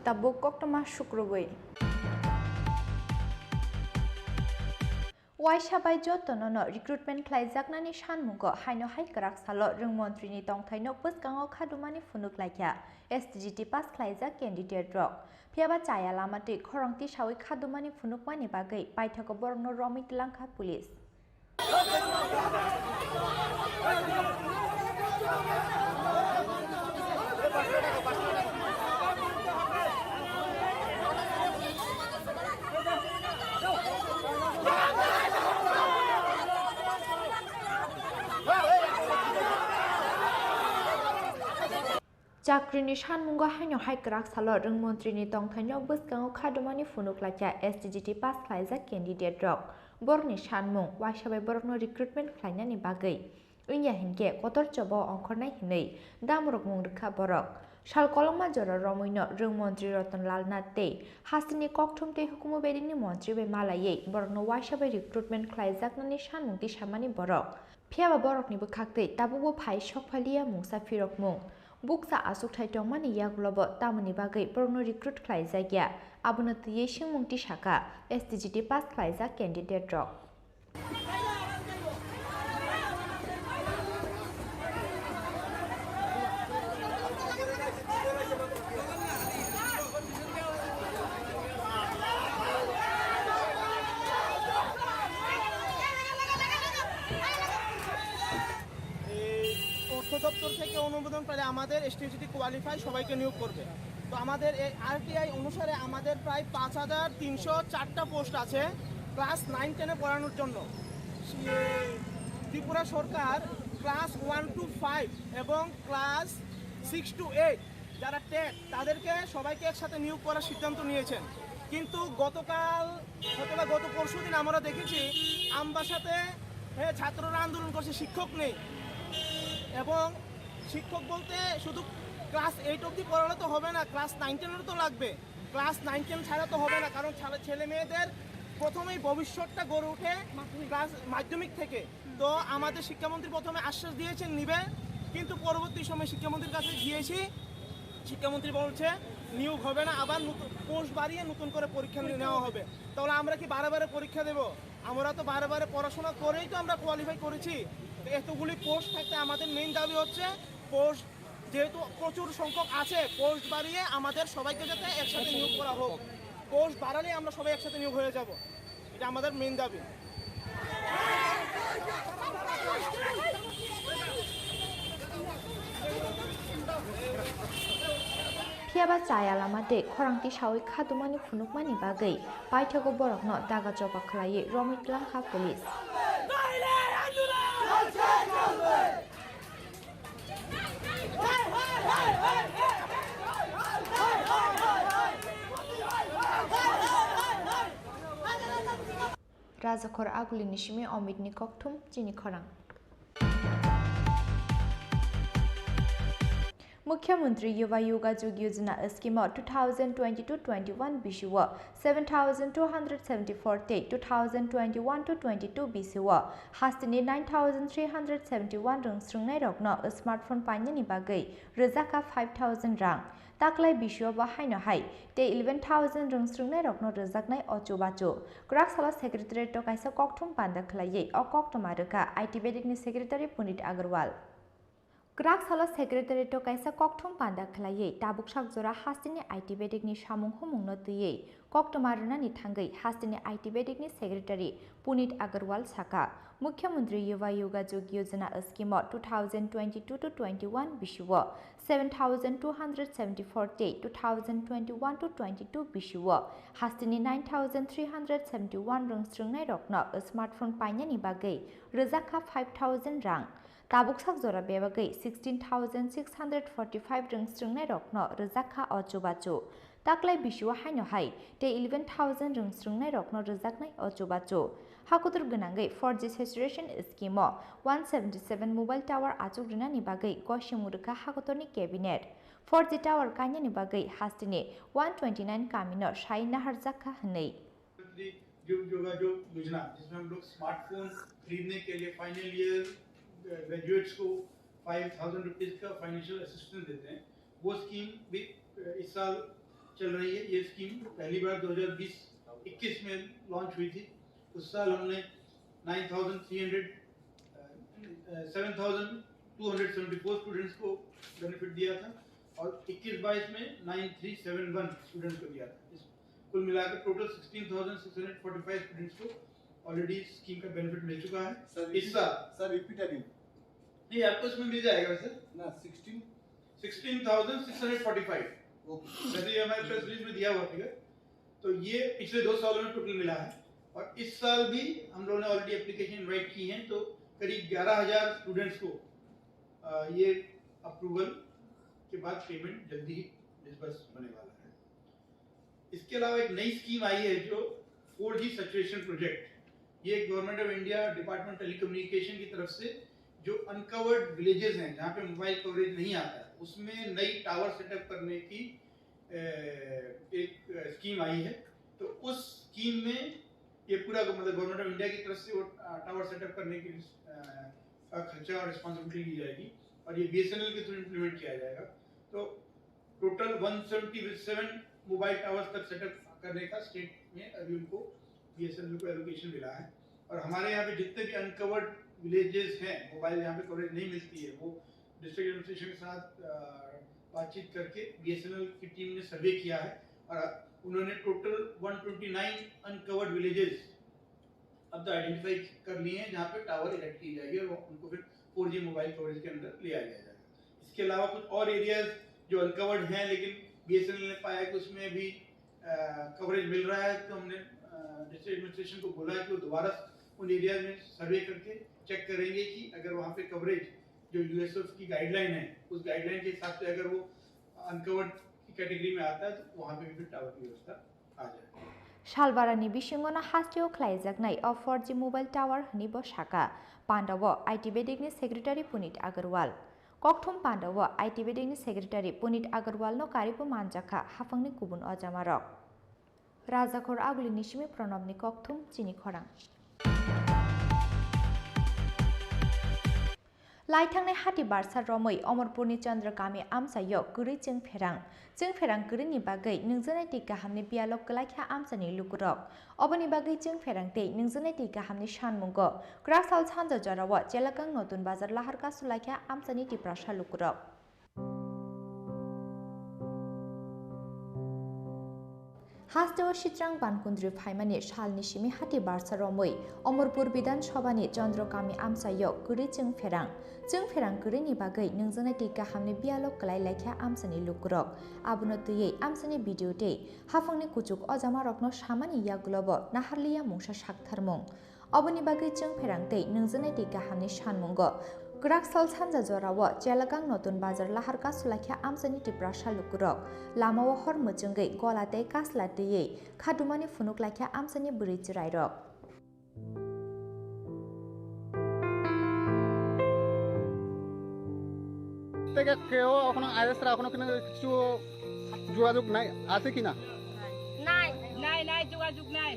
tabuk koktoma shukruboi Waishabai jotonono recruitment khlaijaknani sanmugo haino hai Grak salo rungmontrini tongthaino puskango khadumani funuk laikya SDGT pass khlaijak candidate rok phiaba chaya lamati khorongti sawi khadumani funukmani bagai paithago borno romit langkha police Chakrini sanmungo haino hai Grak salo rungmontrini tongthaino buskango khadumani funuk laikya SDGT pass khlaijak candidate rok borni sanmung waisabai borokno recruitment khlainani bagai India hinke kotor chobo ongkhornai hinei damrok mung rekha borok sal kolongma jora romoino rungmontri Ratanlal Nath hastini kokthumte hukumu bedini montri bai malayei borokno waisabai recruitment khlaijaknani sanmungti samani borok phiaba borokni bukhakte tabubo phai sokphalia mungsa firok mung Buksa asuk thai tongmani yaklobo tamani bagai borokno recruit khlaijakya abono tiyei singmungti saka SDGT pass khlaijak candidate rok দপ্তর থেকে অনুমোদন পেলে আমাদের STGT qualify সবাইকে নিয়োগ করবে তো আমাদের এই আরটিআই অনুসারে আমাদের প্রায় 5304টা পোস্ট আছে ক্লাস 9-10 পড়ানোর জন্য ত্রিপুরা সরকার ক্লাস 1 to 5 এবং ক্লাস 6 to 8 যারা টেট তাদেরকে সবাইকে একসাথে নিয়োগ করার সিদ্ধান্ত নিয়েছেন কিন্তু গতকাল অথবা গত পরশুদিন আমরা দেখেছি আমবাসাতে ছাত্ররা আন্দোলন করছে শিক্ষক নেই এবং শিক্ষক বলতে শুধু ক্লাস 8 অবধি পড়ালে তো হবে না, ক্লাস 9 10 তো লাগবে। ক্লাস 9 10 ছাড়া তো হবে না, কারণ ছেলে মেয়েদের প্রথমেই ভবিষ্যৎটা গড়ে ওঠে ক্লাস মাধ্যমিক থেকে। তো আমাদের শিক্ষামন্ত্রী প্রথমে আশ্বাস দিয়েছেন নিবে, কিন্তু পরবর্তী সময় শিক্ষামন্ত্রীর কাছে গিয়েছি, শিক্ষামন্ত্রী বলছে নিয়োগ হবে না, আবার পোস্ট বাড়িয়ে নতুন করে পরীক্ষা নেওয়া হবে। তাহলে আমরা কি বারে পরীক্ষা দেব? আমরা তো বারে পড়াশোনা করেই তো আমরা কোয়ালিফাই করেছি। এতগুলি পোস্ট থাকতে আমাদের মেইন দাবি হচ্ছে পোস্ট যেহেতু প্রচুর সংখ্যক আছে, পোস্ট বাড়িয়ে আমাদের সবাইকে যাতে একসাথে নিয়োগ করা হোক। পোস্ট বাড়ালে আমরা সবাই একসাথে নিয়োগ হয়ে যাব, এটা আমাদের মেইন দাবি। Piaba Chaya Lamade, Korangti Shawi Kadumani Funukmani Bagay, Paitago Borokno, Daga Joba Klaye, Romit Lanka Police. Razakor Aguli Nishimi Omid Nikoktum, Jini Korang. मुख्यमंत्री युवा योगायोग योजना स्कीम 2020-21 BCW 7,274 2021-22 BCW हास्तिनि 9,371 रंग स्रुंगनाय रकनो स्मार्टफोन पाइनायनि बागै रोजाका 5,000 रां ताकलाय BCW बाहायनो हाय ते 11,000 रंग स्रुंगनाय रकनो रोजाकनाय अचुबाचु ग्राकसाला सेक्रेटारिएट कायसा कक्थुम पान्दा खलायै अ कक्थमा रोखा आईटी बेदिकनि सेक्रेटारि पुनित अग्रवाल ग्राकसाला सेक्रेटारिएट कायसा कक्थुम पान्दा खलायै ताबुक साकजरा हास्तिनि आईटी बेदिकनि सामुं हुमुंनो तुयै कक्टमा रुनानि थांगै हास्तिनि आईटी बेदिकनि सेक्रेटारि पुनित अग्रवाल साका मुख्यमंत्री युवा योगायोग योजना स्कीम 2022-21 BCW 7,274 2021-22 BCW हास्तिनि 9,371 रंग स्रुंगनाय रकनो स्मार्टफोन पाइनायनि बागै रोजाका 5,000 रां ताबुक साकजरा बेबागै 16,645 रंग स्रुंगनाय रकनो रोजाका अचुबाचु ताकलाय BCW हायनो हाय ते 11,000 रंग स्रुंगनाय रकनो रोजाकनाय अचुबाचु हाकुतुर गोनांगै 4G saturation scheme 177 mobile tower आचुग्रिनानि बागै गयसेमुरुखा हाकुतुरनि कैबिनेट 4G टावर कायनानि बागै हास्तिनि 129 कामिनो शाय नाहारजाका हनै योगायोग योजना जिसमें हम लोग स्मार्टफोन खरीदने के लिए फाइनल ईयर ग्रेजुएट्स को 5,000 रुपीज का फाइनेंशियल असिस्टेंस देते हैं, वो स्कीम भी इस साल चल रही है। ये स्कीम पहली बार 2020-21 में लॉन्च हुई थी। उस साल हमने 7,274 स्टूडेंट्स को बेनिफिट दिया था और 21-22 में 9,371 स्टूडेंट्स को दिया था। कुल मिलाकर टोटल 16,645 स्टूडेंट्स को ऑलरेडी स्कीम का बेनिफिट मिल चुका है। इस साल सर रिपीट अगेन नहीं आपको इसमें मिल जाएगा वैसे ना 16,645 वैसे ये हमारे प्रेस रिलीज में दिया हुआ फिगर। तो ये पिछले 2 सालों में टोटल मिला है और इस साल भी हम लोगों ने ऑलरेडी एप्लीकेशन इनवाइट की है, तो करीब 11,000 स्टूडेंट्स को ये अप्रूवल के बाद पेमेंट जल्दी ही डिस्बर्स होने वाला है। इसके अलावा एक नई स्कीम आई है जो 4G सैचुरेशन प्रोजेक्ट, ये government of India department telecommunication की तरफ से जो अनकवर्ड विलेजेस हैं जहाँ पे मोबाइल कवरेज नहीं आता है उसमें नई टावर सेटअप करने की एक स्कीम आई है। तो उस स्कीम में ये पूरा मतलब गवर्नमेंट ऑफ इंडिया की तरफ से वो टावर सेटअप करने की खर्चा और रिस्पॉन्सिबिलिटी ली जाएगी और ये BSNL के थ्रू इम्प्लीमेंट किया जाएगा। तो टोटल 177 मोबाइल टावर्स तक सेटअप करने का स्टेट में अभी उनको BSNL को एलोकेशन मिला है और हमारे यहाँ पे जितने भी अनकवर्ड विलेजेस हैं मोबाइल यहाँ पे कवरेज नहीं मिलती है वो डिस्ट्रिक्ट एडमिनिस्ट्रेशन के साथ बातचीत करके BSNL की टीम ने सर्वे किया है और उन्होंने टोटल 129 अनकवर्ड विलेजेस अब तो आइडेंटिफाई कर लिए हैं जहाँ पे टावर इरेक्ट की जाएगी और उनको फिर 4G मोबाइल कवरेज के अंदर ले आया जाएगा। इसके अलावा कुछ और एरियाज जो अनकवर्ड हैं लेकिन BSNL ने पाया कि उसमें भी कवरेज मिल रहा है, तो हमने डिस्ट्रिक्ट एडमिनिस्ट्रेशन को बोला है कि वो दोबारा उन एरिया में सर्वे करके चेक करेंगे कि अगर वहाँ पे कवरेज जो USF की गाइडलाइन है उस गाइडलाइन के हिसाब से अगर वो अनकवर्ड की कैटेगरी में आता है तो वहाँ पे भी फिर टावर की व्यवस्था आ जाए। शालबारानि बिशिंगनो हास्टियाव ख्लायजाकनाय 4G मोबाइल टावर हनिबो शाखा पान्डाव आईटी बेदिकनि secretary Punit Agarwal Kokthum Pandawa IT Bedingni Secretary Punit Agarwal no Karipu Manjaka Hafangni Kubun Ojamarok. Rajakor Aguli Nishimi Pranobni Kokthum Chini Khorang. Laithangni hati barsa romoi Omorpurni Chandra Kami Amsayo Guri Jeng Ferang Guri ni bagai nungjanai ti gahamni bialok kelaikha amsani lukurok oboni bagai jeng ferang tei nungjanai ti gahamni shanmungo Krasal Chanja Jarawa Jelakang Notun Bazar Laharka Sulaikha amsani ti prasha lukurok Hastewa Shitrang Bankundri Phaimani Shalni Shimi Hati Barsa Romoi Omorpur Bidan Shobani Chandra Kami Amsayo Guri Jeng Ferang Guri ni bagai nungjanai ti gahamni bialok kelailakha amsani lukurok abuno tuyei amsani video tei hafangni kuchuk ojamarokno samani yagulobo naharliya mungsa saktharmung oboni bagai jeng ferang tei nungjanai ti gahamni shanmungo Graksal Chanja Jorawo Jelakang Notun Bazar Laharka Sulaikha amsani ti prasha lukurok lamao hor muchungai gola tei kasla tei khadumani funuk laikha amsani buri chirairok থেকে কেউ এখনো আইএসরা এখনো কিছু যোগাযোগ নাই আছে কিনা নাই নাই নাই যোগাযোগ নাই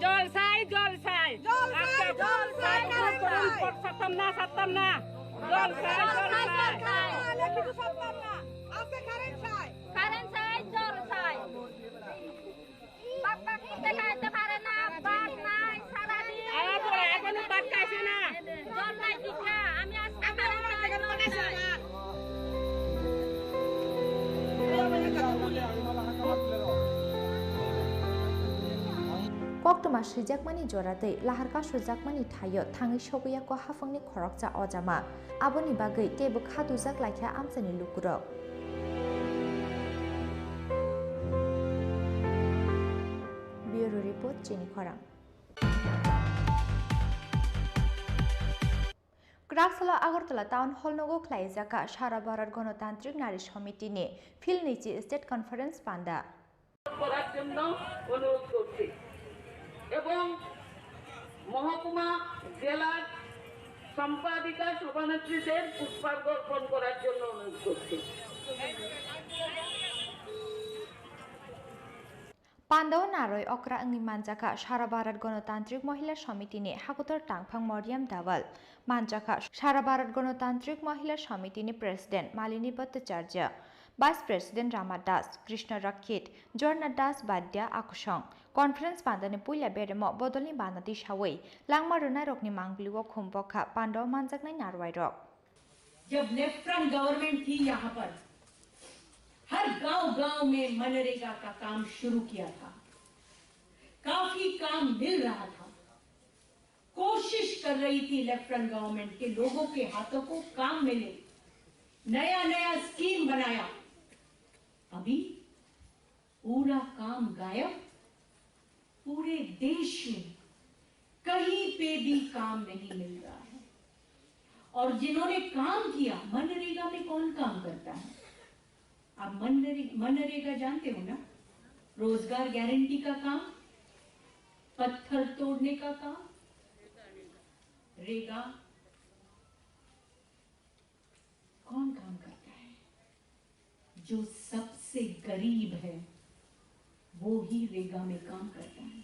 জল চাই সাতম না জল চাই লেখিত সাতম না আছে কারেন্ট চাই জল চাই বাবা কি দেখাইতে পারে না বাদ নাই সারা দিন এখনো বাদ খাইছে না জল নাই কিনা আমি আজকে Koktoma Shijakmani Jorate Laharka Sujakmani Tayo Tangi Shoguya ko hafangni khorokcha ojama aboni bagai tebo khadujak laikha amsani lukurok Bureau Report Chini Khorang Graksala Agartala Town Hall Nogo Klaijaka Sara Bharat Ganotantrik Nari Samiti ne Phil Nichi State Conference Panda করার জন্য অনুরোধ করছি এবং মহকুমা জেলার সম্পাদিকা সভানেত্রীদের পুষ্পার্ঘ অর্পণ করার জন্য অনুরোধ করছি Pandaw Naroy Okra Angni Manjaka Sara Bharat Ganotantrik Mahila Samiti ne Hakutor Tangphang Moriam Dawal Manjaka Sara Bharat Ganotantrik Mahila Samiti ne President Malini Bhattacharya Vice President Rama Das, Krishna Rakit, Jorna Das Badya Akushong, Conference Pandane Puya Beremo, Bodolni Banati Shaway, Langma Runa Rokni Mangliwo Kumbokha, Pandaw Manjaknai Narwai Rock. जब left front government थी यहाँ पर हर गांव-गांव में मनरेगा का काम शुरू किया था काफी काम मिल रहा था कोशिश कर रही थी लेफ्ट फ्रंट गवर्नमेंट के लोगों के हाथों को काम मिले नया स्कीम बनाया अभी पूरा काम गायब पूरे देश में कहीं पे भी काम नहीं मिल रहा है और जिन्होंने काम किया मनरेगा में कौन काम करता है आप मनरेगा जानते हो ना रोजगार गारंटी का काम पत्थर तोड़ने का काम रेगा कौन काम करता है जो सबसे गरीब है वो ही रेगा में काम करता है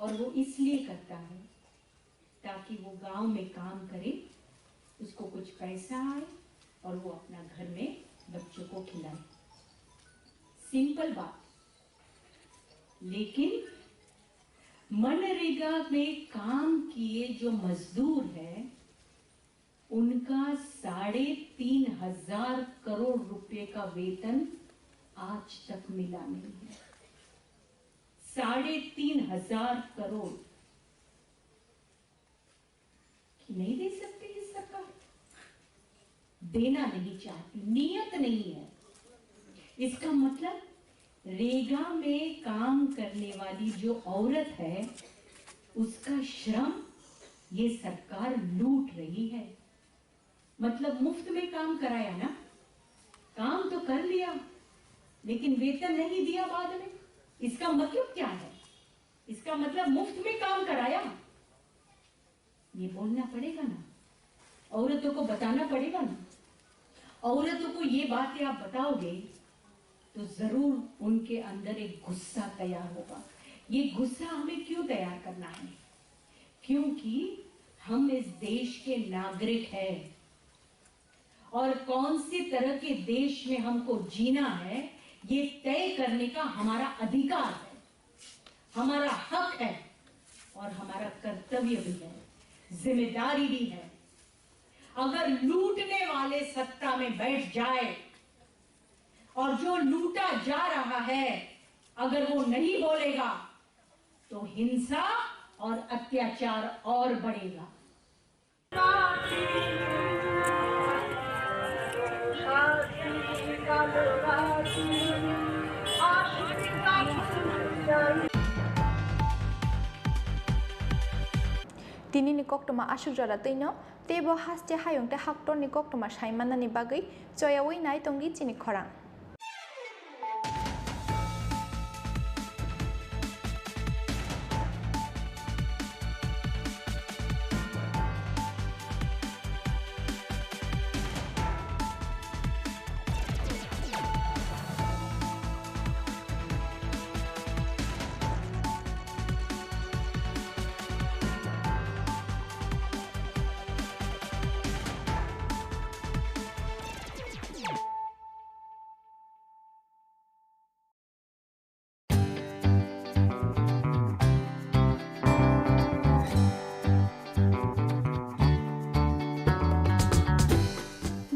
और वो इसलिए करता है ताकि वो गांव में काम करे उसको कुछ पैसा आए और वो अपना घर में बच्चों को खिलाए सिंपल बात लेकिन मनरेगा में काम किए जो मजदूर हैं उनका 3,500 करोड़ रुपए का वेतन आज तक मिला नहीं है 3,500 करोड़ नहीं दे सकती इस सरकार देना नहीं चाहती नियत नहीं है इसका मतलब रेगा में काम करने वाली जो औरत है उसका श्रम ये सरकार लूट रही है मतलब मुफ्त में काम कराया ना काम तो कर लिया लेकिन वेतन नहीं दिया बाद में इसका मतलब क्या है इसका मतलब मुफ्त में काम कराया, ये बोलना पड़ेगा ना, औरतों को बताना पड़ेगा ना। औरतों को ये बातें आप बताओगे तो जरूर उनके अंदर एक गुस्सा तैयार होगा। ये गुस्सा हमें क्यों तैयार करना है? क्योंकि हम इस देश के नागरिक हैं और कौन सी तरह के देश में हमको जीना है ये तय करने का हमारा अधिकार है, हमारा हक है और हमारा कर्तव्य भी है, जिम्मेदारी भी है। अगर लूटने वाले सत्ता में बैठ जाए और जो लूटा जा रहा है अगर वो नहीं बोलेगा तो हिंसा और अत्याचार और बढ़ेगा। Tini ni kok toma asuk jara tino tebo haste hayong te haktor ni kok toma saimana ni bagai joyawi nai tongi chini khorang.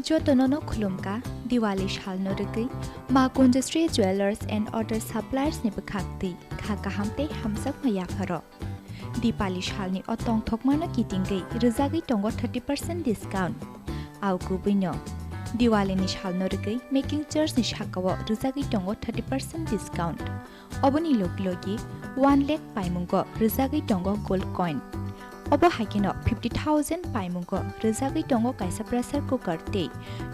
Jotonono khulumka Diwali shalno rugui ma Kunjastri Jewelers and Other Suppliers ni bekhakti khaka hamte hamsak maya kharo Dipali shalni otong thokmano kitingei rizagi tongo 30% discount au kubino Diwali ni shalno rugui making charge ni shakawo rizagi tongo 30% discount oboni loglogi 1 lakh paimungo rizagi tongo gold coin Obo hakino 50,000 paimungo rizagi tongo kaisa pressure cooker te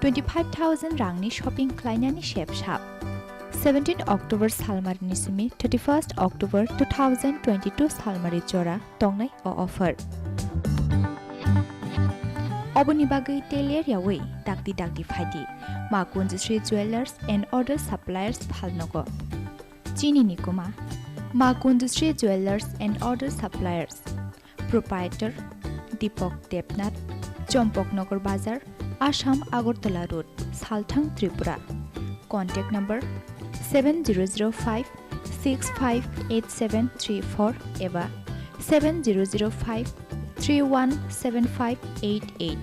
25,000 rangni shopping klainani shape shop 17 October salmari nisumi 31st October 2022 salmari jora tongnai o offer Oboni bagai teler yawi dakdi phaidi ma Kunjastri Jewelers and Other Suppliers phalnogo Chini nikuma ma Kunjastri Jewelers and Other Suppliers Proprietor Deepak Debnath Champaknagar Bazar Assam Agartala Road Salthang Tripura Contact number 7005 658734 eva 7005 317588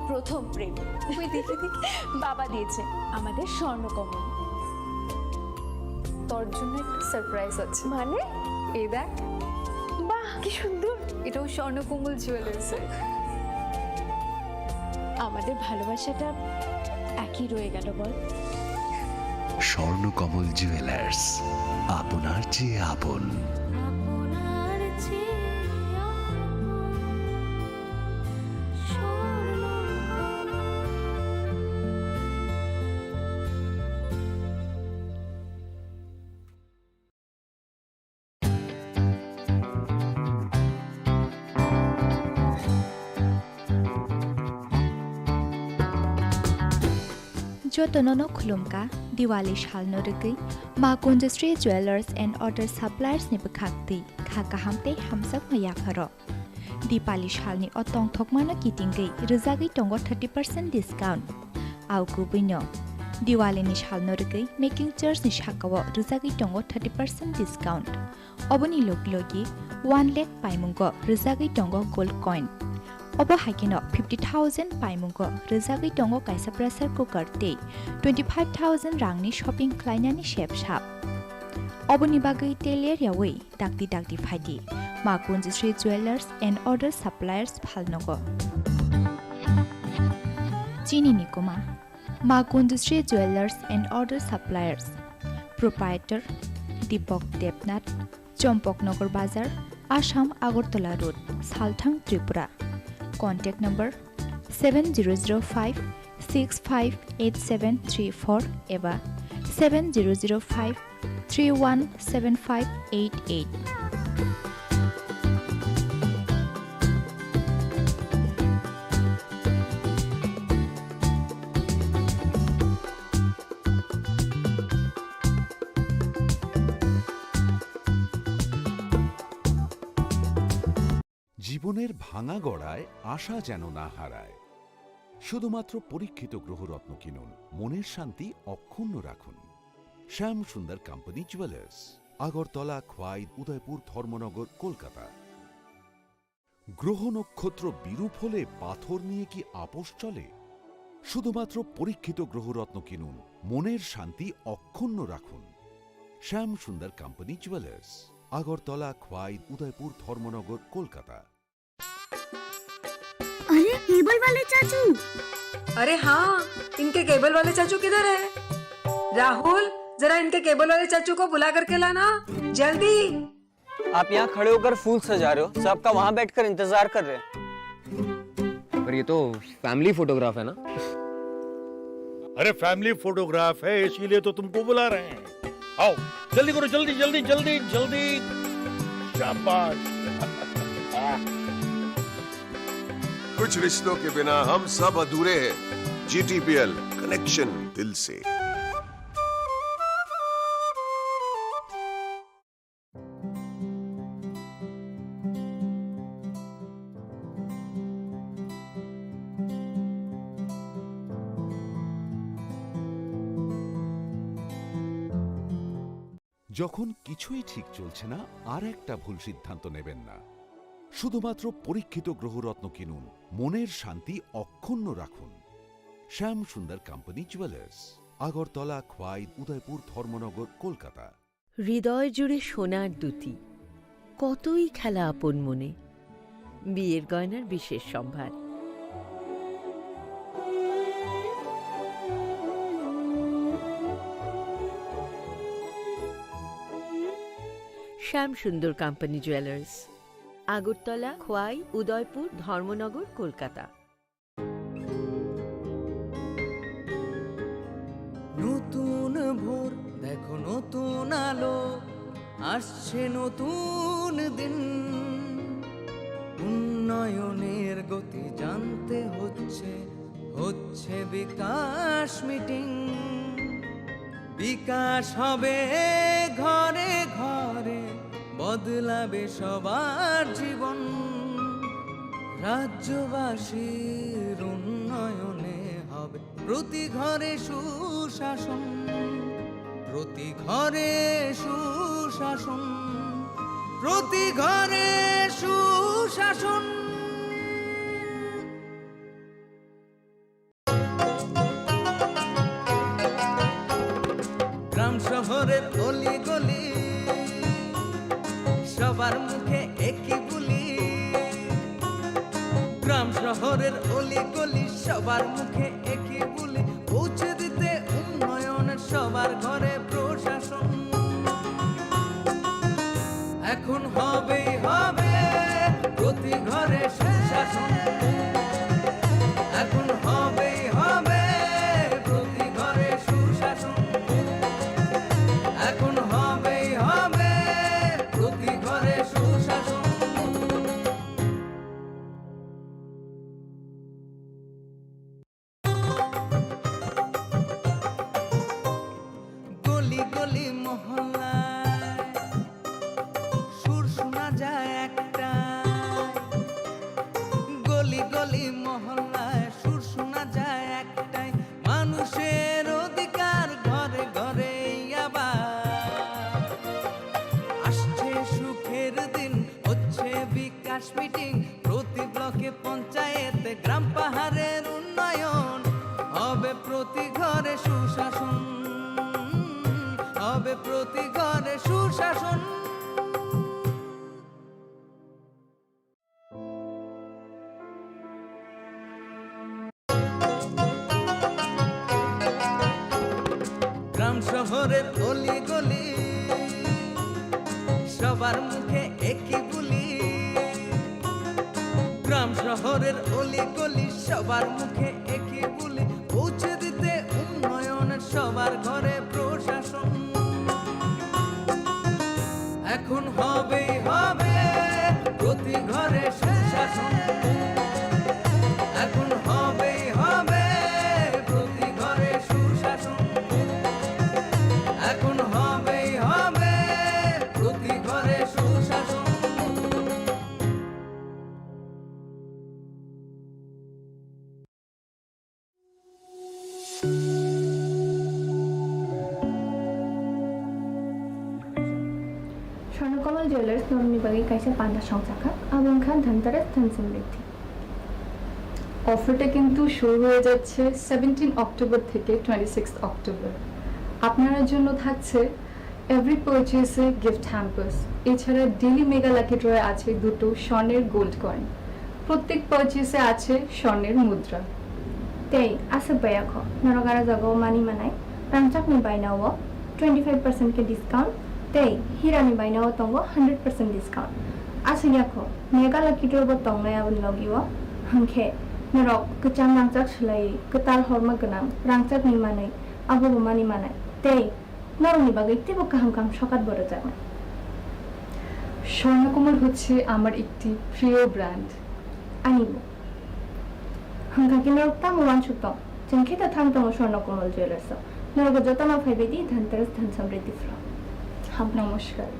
প্রথম প্রেম ওই দেখে বাবা দিয়েছে আমাদের স্বর্ণকমল তোর জন্য একটা surprise আছে মানে এই দেখ বাহ কি সুন্দর এটাও স্বর্ণকমল জুয়েলার্সে আমাদের ভালোবাসাটা একই রয়ে গেল বল স্বর্ণকমল জুয়েলার্স আপনার চেয়ে আপন Jotonono khulumka Diwali shalno rugui ma Kunjastri Jewelers and Other Suppliers ni bekhakti khaka hamte hamsak maya kharo Dipali shalni otong thokmano kitinggai rizagi tongo 30% discount. Au kubino. Diwali ni shalno rigai making chairs ni shakawo rizagi tongo 30% discount. Oboni loglogi 1 lakh paimungo rizagi tongo gold coin. Obo haikino 50,000 paimungo rizagi tongo kaisa pressure cooker te 25,000 rangni shopping klainani shep shop. Oboni bagai teler yawe dakti phaidi. Ma Kunjisri Jewelers and Other Suppliers phalnogo. Chini Nikoma. Ma Kunjisri Jewelers and Other Suppliers. Proprietor Deepak Debnath, Chompoknagar Bazar, Assam Agartala Road, Salthang, Tripura. Contact number 7005 658734 eva 7005 317588. জীবনের ভাঙা গড়ায় আশা যেন না হারায়। শুধুমাত্র পরীক্ষিত গ্রহরত্ন কিনুন, মনের শান্তি অক্ষুণ্ণ রাখুন। শ্যাম সুন্দর কোম্পানি জুয়েলার্স, আগরতলা, খোয়াই, উদয়পুর, ধর্মনগর, কলকাতা। গ্রহ নক্ষত্র বিরূপ হলে পাথর নিয়ে কি আপোষ চলে? শুধুমাত্র পরীক্ষিত গ্রহরত্ন কিনুন, মনের শান্তি অক্ষুণ্ণ রাখুন। শ্যাম সুন্দর কোম্পানি জুয়েলার্স, আগরতলা, খোয়াই, उदयपुर, धर्मनगर, कोलकाता। अरे केबल वाले चाचू। अरे हाँ, इनके केबल वाले चाचू किधर है? राहुल, जरा इनके केबल वाले चाचू को बुला करके लाना, जल्दी। आप यहाँ खड़े होकर फूल सजा रहे हो, सबका वहाँ बैठकर इंतजार कर रहे हैं। पर ये तो फैमिली फोटोग्राफ है ना? अरे फैमिली फोटोग्राफ है, इसीलिए तो तुमको बुला रहे हैं। आओ जल्दी करो, जल्दी जल्दी जल्दी जल्दी। शाबाश। कुछ रिश्तों के बिना हम सब अधूरे हैं। GTPL, कनेक्शन दिल से। যখন কিছুই ঠিক চলছে না, আর একটা ভুল সিদ্ধান্ত নেবেন না। শুধুমাত্র পরীক্ষিত গ্রহরত্ন কিনুন, মনের শান্তি অক্ষুণ্ণ রাখুন। শ্যাম সুন্দর কোম্পানি জুয়েলার্স, আগরতলা, খোয়াই, উদয়পুর, ধর্মনগর, কলকাতা। হৃদয় জুড়ে সোনার দুতি, কতই খেলা আপন মনে। বিয়ের গয়নার বিশেষ সম্ভার। শ্যাম সুন্দর কোম্পানি জুয়েলার্স, আগরতলা, খোয়াই, উদয়পুর, ধর্মনগর, কলকাতা। নতুন ভোর দেখো, নতুন আলো, আসছে নতুন দিন। উন্নয়নের গতি জানতে হচ্ছে বিকাশ মিটিং। বিকাশ হবে ঘরে ঘরে, বদলাবে সবার জীবন। রাজ্যবাসীর উন্নয়নে হবে প্রতি ঘরে সুশাসন, প্রতি ঘরে সুশাসন, প্রতি ঘরে সুশাসন। গ্রাম শহরের অলি গলি, সবার মুখে একই বুলি। গ্রাম শহরের অলি গলি, সবার মুখে একই বুলি। পৌঁছে দিতে উন্নয়নের সবার ঘরে প্রশাসন। এখন হবেই হবে প্রতি ঘরে সুশাসন। এখন হবেই হবে প্রতি ঘরে সুশাসন। এখন হবেই হবে প্রতি ঘরে সুশাসন। গলি গলি মহল্লায় সুর শোনা যায় একটা, গলি মহল্লায় সুর শোনা যায় একটাই, মানুষের অধিকার ঘরে ঘরে আবার আসছে সুখের দিন, হচ্ছে বিকাশ মিটিং, প্রতি ব্লকে পঞ্চায়েতে গ্রাম পাহাড়ের উন্নয়ন, হবে প্রতি ঘরে সুশাসন, হবে প্রতি ঘরে সুশাসন। গ্রাম শহরের অলি গলি সবার মুখে একই বুলি, গ্রাম শহরের অলি গলি সবার মুখে একই বুলি, পৌঁছে দিতে উন্নয়নের সবার ঘরে প্রশাসন। এখন হবেই হবে প্রতি ঘরে সুশাসন, এখন হবেই হবে প্রতি ঘরে সুশাসন, এখন হবেই হবে প্রতি ঘরে সুশাসন। স্বর্ণকমল জুয়েলার্স নরনিবাগী কাইসা পান্ডা সংচাকা আবং খান ধনতেরাস ধন সমৃদ্ধি। অফারটা কিন্তু শুরু হয়ে যাচ্ছে 17 অক্টোবর থেকে 26 অক্টোবর। আপনার জন্য থাকছে এভরি পারচেসে গিফট হ্যাম্পার্স, এছাড়া ডেলি মেগা লাকি ড্রয়ে আছে দুটো স্বর্ণের গোল্ড কয়েন, প্রত্যেক পারচেসে আছে স্বর্ণের মুদ্রা। তেই আছে বয়াখ নরগারা জাগাও মানি মানাই রাংচাকনি বাইনাও 25% के डिस्काउंट तेई हिरानी बायनाव तंगो 100% डिस्काउंट आसियाखो मेगा लाकी ड्र बो तंगनाय आबन लगियो हांखे नरक कचां रांचाक सलाई कताल हरमा गनां रांचाक नि मानै आबो मानि मानाय तेई नरनि बागै तेबो काहाम काहाम सकात बড় जाना। স্বর্ণকমল হচ্ছে আমার একটি প্রিয় ব্র্যান্ড। আনিব হাঙ্কাকি নরক তামো ওয়ানসুত জেনখেতা থাংতং স্বর্ণকমল জুয়েলার্স নরক যতমা ফাইবেদি ধনতেরাস ধন সমৃদ্ধি ফ্লো। নমস্কার।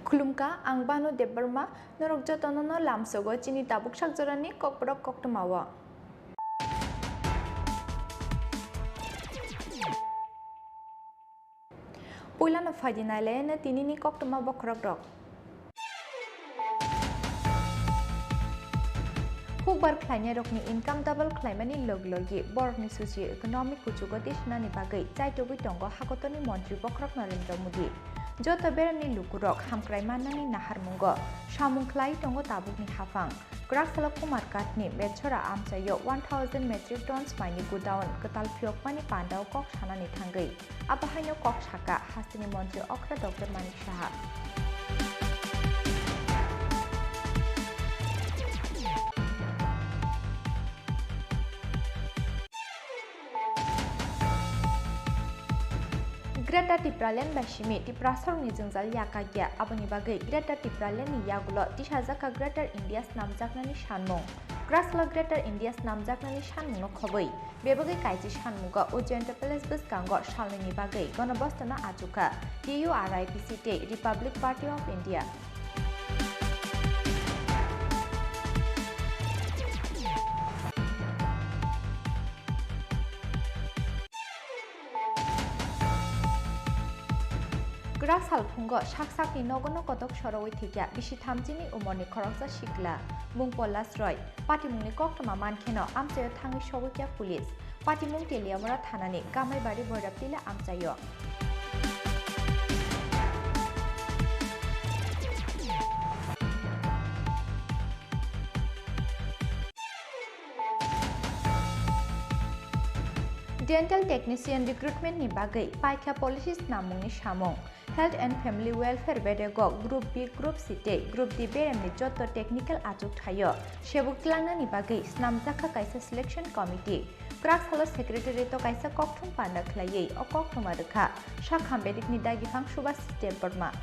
खुलुमका आं बानु देबबर्मा नरक जतननो लामसोगो चिनि ताबुक साकजरानि ककबरक कक्टमावा। पुइलानो फाइदिनायले तिनिनि कक्टमा बखरक रक हुकबार ख्लाइने रकनि इनकाम डाबल ख्लाइमानि लगलगि बरनि सुचि इकोनॉमिक कुचुगो देशनानि बागै चाइटोबि टंगो हागतनि मन्त्रि बखरक नरेंद्र मोदी जत बेरानि लुकुरक हामक्राय माननानि नाहारमुंगो सामुंख्लाय टंगो ताबुकनि हाफां ग्राफला कुमार काटनि बेचरा आमचायो 1000 मेट्रिक टन्स माइनि गुडाउन कताल फियकमानि पान्डाव कक सानानि थांगै आबाहायनो कक साका हास्तिनि मन्त्रि अख्रा डक्टर मानिक साहा। ग्रेटा टिप्रालेन बासिमि टिप्रासरनि जोंजाल याकागिया आबनि बागै ग्रेटा टिप्रालेननि यागुलो दिसाजाका ग्रेटर इन्डियास नामजाकनानि सानमुं ग्रासला ग्रेटर इन्डियास नामजाकनानि सानमुंनो खबै बेबागै काइजि सानमुगा उज्जैन पैलेस बिस्कांगो सालनि बागै गणबस्तना आजुका TURIPCT republic party of India. Grak salphungo saksak ni nogono kotok soroi thikya bisi thamjini umoni khoroksa sikla mungpol lasroi patimungni koktoma mankheno amchayo thangi sobukya police patimung teliamora thanani gamaibari boiraptila amchayo Dental technician recruitment ni bagai paikha policies namungni samung Health and Family Welfare Bedego Group B Group C Group D beremni jotto technical achuk thayo sebuk tlangna ni bagai snamjaka kaisa selection committee Grak salo secretary to kaisa kokthum panda khlaiei o kokthuma rekha shakham bedik ni dagi phang subas step borma